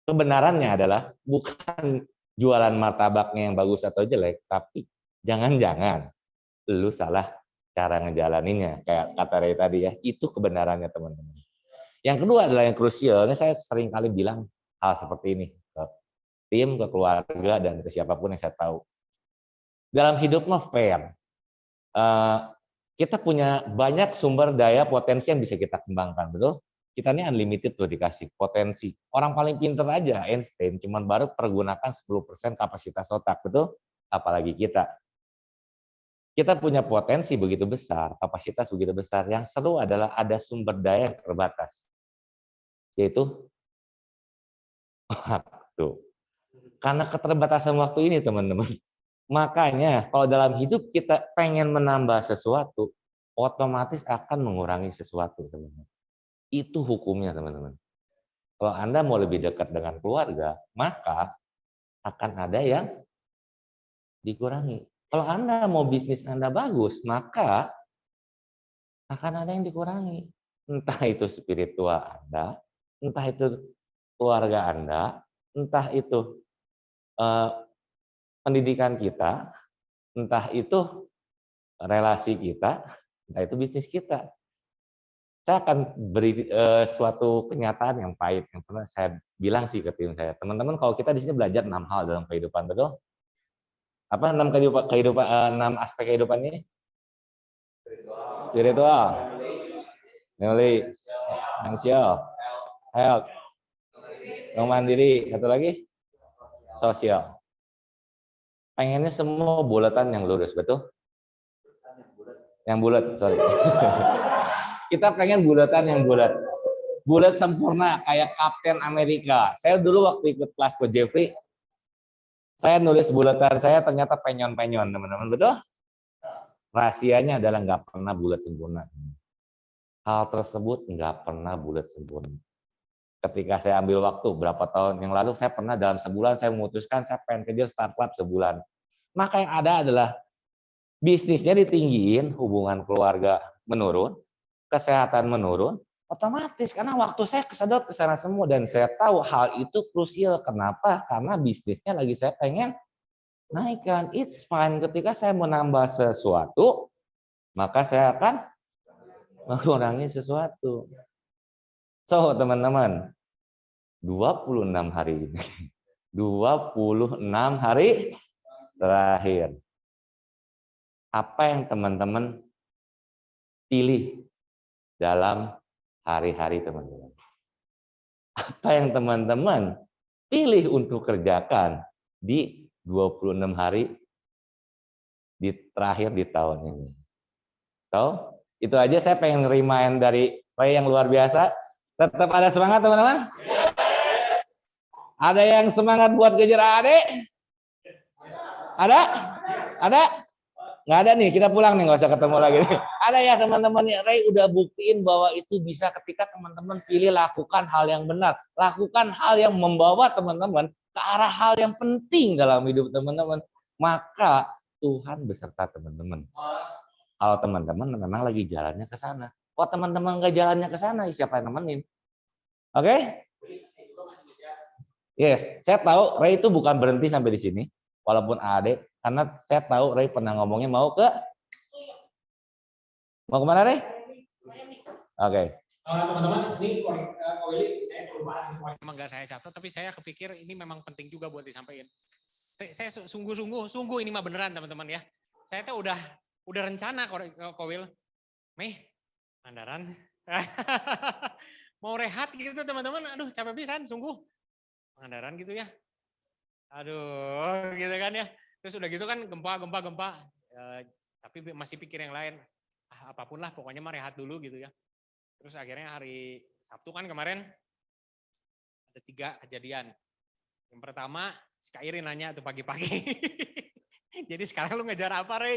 Kebenarannya adalah bukan jualan martabaknya yang bagus atau jelek, tapi jangan-jangan lu salah cara ngejalaninnya, kayak kata Ray tadi ya, itu kebenarannya teman-teman. Yang kedua adalah yang krusial, ini saya sering kali bilang hal seperti ini ke tim, ke keluarga, dan ke siapapun yang saya tahu. Dalam hidup mah fair, kita punya banyak sumber daya potensi yang bisa kita kembangkan, betul? Kita ini unlimited tuh dikasih potensi. Orang paling pinter aja, Einstein, cuman baru pergunakan 10% kapasitas otak, betul? Apalagi kita. Kita punya potensi begitu besar, kapasitas begitu besar. Yang seru adalah ada sumber daya yang terbatas, yaitu waktu. Karena keterbatasan waktu ini, teman-teman, makanya kalau dalam hidup kita pengen menambah sesuatu, otomatis akan mengurangi sesuatu, teman-teman. Itu hukumnya, teman-teman. Kalau Anda mau lebih dekat dengan keluarga, maka akan ada yang dikurangi. Kalau Anda mau bisnis Anda bagus, maka akan ada yang dikurangi. Entah itu spiritual Anda, entah itu keluarga Anda, entah itu pendidikan kita, entah itu relasi kita, entah itu bisnis kita. Saya akan beri suatu kenyataan yang pahit yang pernah saya bilang sih ke tim saya. Teman-teman, kalau kita di sini belajar 6 hal dalam kehidupan, betul? Apa 6 aspek kehidupan ini? Spiritual, family, financial, health, mandiri, satu lagi sosial. Pengennya semua bulatan yang lurus, betul? Yang bulat, sorry. Kita pengen bulatan yang bulat. Bulat sempurna kayak Kapten Amerika. Saya dulu waktu ikut kelas Coach Jeffrey, saya nulis bulatan saya ternyata penyon-penyon, teman-teman, betul? Rahasianya adalah nggak pernah bulat sempurna. Hal tersebut nggak pernah bulat sempurna. Ketika saya ambil waktu berapa tahun yang lalu, saya pernah dalam sebulan saya memutuskan saya pengen kejar start club sebulan. Maka yang ada adalah bisnisnya ditinggiin, hubungan keluarga menurun, kesehatan menurun, otomatis karena waktu saya kesedot ke sana semua dan saya tahu hal itu krusial. Kenapa? Karena bisnisnya lagi saya pengen naikkan. It's fine ketika saya menambah sesuatu, maka saya akan mengurangi sesuatu. So, teman-teman, 26 hari ini. 26 hari terakhir. Apa yang teman-teman pilih dalam hari-hari teman-teman? Apa yang teman-teman pilih untuk kerjakan di 26 hari di terakhir di tahun ini? So, itu aja saya pengen remind dari Ray yang luar biasa. Tetap ada semangat teman-teman? Ada yang semangat buat kejar adik? Ada? Ada? Nggak ada nih, kita pulang nih, nggak usah ketemu lagi nih. Ada ya teman-teman, Ray udah buktiin bahwa itu bisa ketika teman-teman pilih lakukan hal yang benar. Lakukan hal yang membawa teman-teman ke arah hal yang penting dalam hidup teman-teman. Maka Tuhan beserta teman-teman. Kalau teman-teman memang lagi jalannya ke sana. Kalau teman-teman nggak jalannya ke sana, siapa yang nemenin? Oke? Yes, saya tahu Ray itu bukan berhenti sampai di sini, walaupun AD, karena saya tahu Ray pernah ngomongnya mau kemana Ray? Oke. Teman-teman, ini Willy saya perubahan. Memang nggak saya catat, tapi saya kepikir ini memang penting juga buat disampaikan. Saya sungguh ini mah beneran teman-teman ya. Saya tuh udah rencana Kowil, Mandaran, mau rehat gitu teman-teman. Aduh capek pisan, sungguh. Pangandaran gitu ya. Aduh gitu kan ya. Terus udah gitu kan gempa. Tapi masih pikir yang lain. Apapun lah pokoknya mah rehat dulu gitu ya. Terus akhirnya hari Sabtu kan kemarin ada 3 kejadian. Yang pertama si Kak Iri nanya tuh pagi-pagi. Jadi sekarang lu ngejar apa Rey?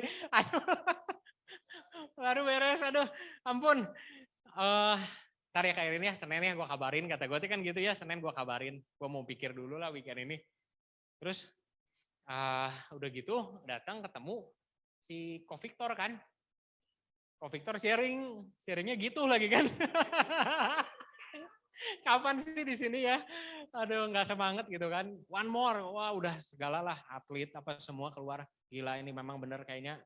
Aduh beres, aduh ampun. Ntar ya Kak Irin ya, Senin ya gue kabarin, kata gue kan gitu ya, Senin gue kabarin. Gue mau pikir dulu lah weekend ini. Terus udah gitu datang ketemu si Ko Victor kan. Ko Victor sharingnya gitu lagi kan. Kapan sih di sini ya? Aduh nggak semangat gitu kan. One more, wah udah segala lah atlet apa semua keluar. Gila ini memang bener kayaknya.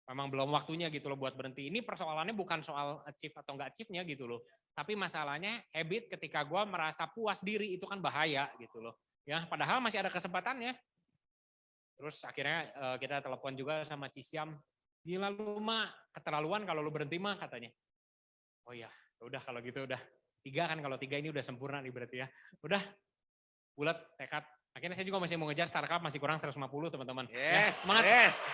Memang belum waktunya gitu loh buat berhenti. Ini persoalannya bukan soal achieve atau nggak achieve-nya gitu loh. Tapi masalahnya habit ketika gue merasa puas diri itu kan bahaya gitu loh. Ya padahal masih ada kesempatannya. Terus akhirnya kita telepon juga sama Cisiam. Gila lu mah keterlaluan kalau lu berhenti mah katanya. Oh iya udah kalau gitu udah. 3 kan kalau 3 ini udah sempurna nih berarti ya. Udah bulat tekad. Akhirnya saya juga masih mau ngejar Star Cup masih kurang 150 teman-teman. Yes, ya, semangat. Yes.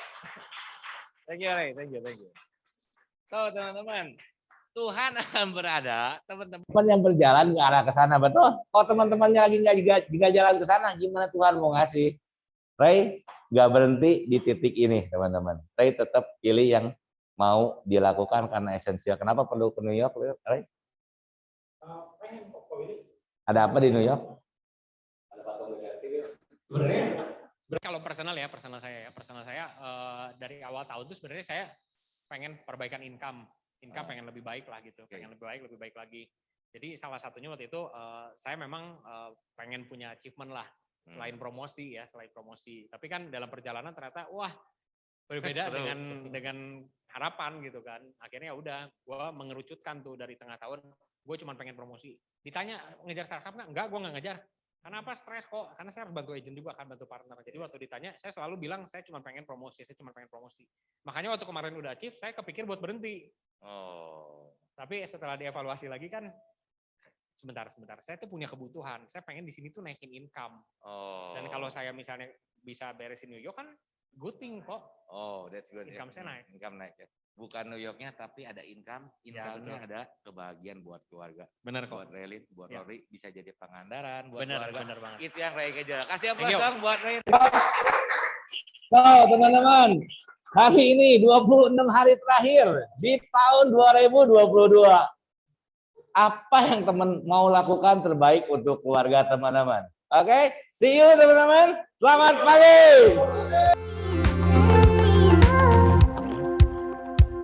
Thank you, Ray. Thank you. So, teman-teman, Tuhan akan berada, teman-teman yang berjalan ke arah ke sana, betul? Kalau teman-temannya lagi nggak jalan ke sana, gimana Tuhan mau ngasih? Ray nggak berhenti di titik ini, teman-teman. Ray tetap pilih yang mau dilakukan karena esensial. Kenapa perlu ke New York, Ray? Ada apa di New York? Sebenarnya Kalau personal saya dari awal tahun itu sebenarnya saya pengen perbaikan income pengen lebih baik lah gitu, pengen lebih baik lagi. Jadi salah satunya waktu itu saya memang pengen punya achievement lah selain promosi. Tapi kan dalam perjalanan ternyata wah berbeda dengan harapan gitu kan. Akhirnya udah gue mengerucutkan tuh dari tengah tahun gue cuma pengen promosi. Ditanya ngejar startup nggak? Enggak, gue nggak ngejar. Kenapa stres kok? Karena saya harus bantu agent juga kan, bantu partner. Jadi waktu ditanya, saya selalu bilang saya cuma pengen promosi, Makanya waktu kemarin udah achieve, saya kepikir buat berhenti. Oh. Tapi setelah dievaluasi lagi kan, sebentar. Saya tuh punya kebutuhan. Saya pengen di sini tuh naikin income. Oh. Dan kalau saya misalnya bisa beresin New York kan, good thing kok. Oh, that's good. Income saya naik. Income naik ya. Bukan New Yorknya tapi ada income-nya ada kebahagiaan buat keluarga. Benar kok. Buat Relin, buat Ya. Rory bisa jadi pangandaran buat Benar keluarga. banget. Itu yang Ray kejar. Kasih Thank aplaus you. dong buat Ray. So, teman-teman, hari ini 26 hari terakhir di tahun 2022. Apa yang teman mau lakukan terbaik untuk keluarga teman-teman? Oke, see you teman-teman. Selamat pagi.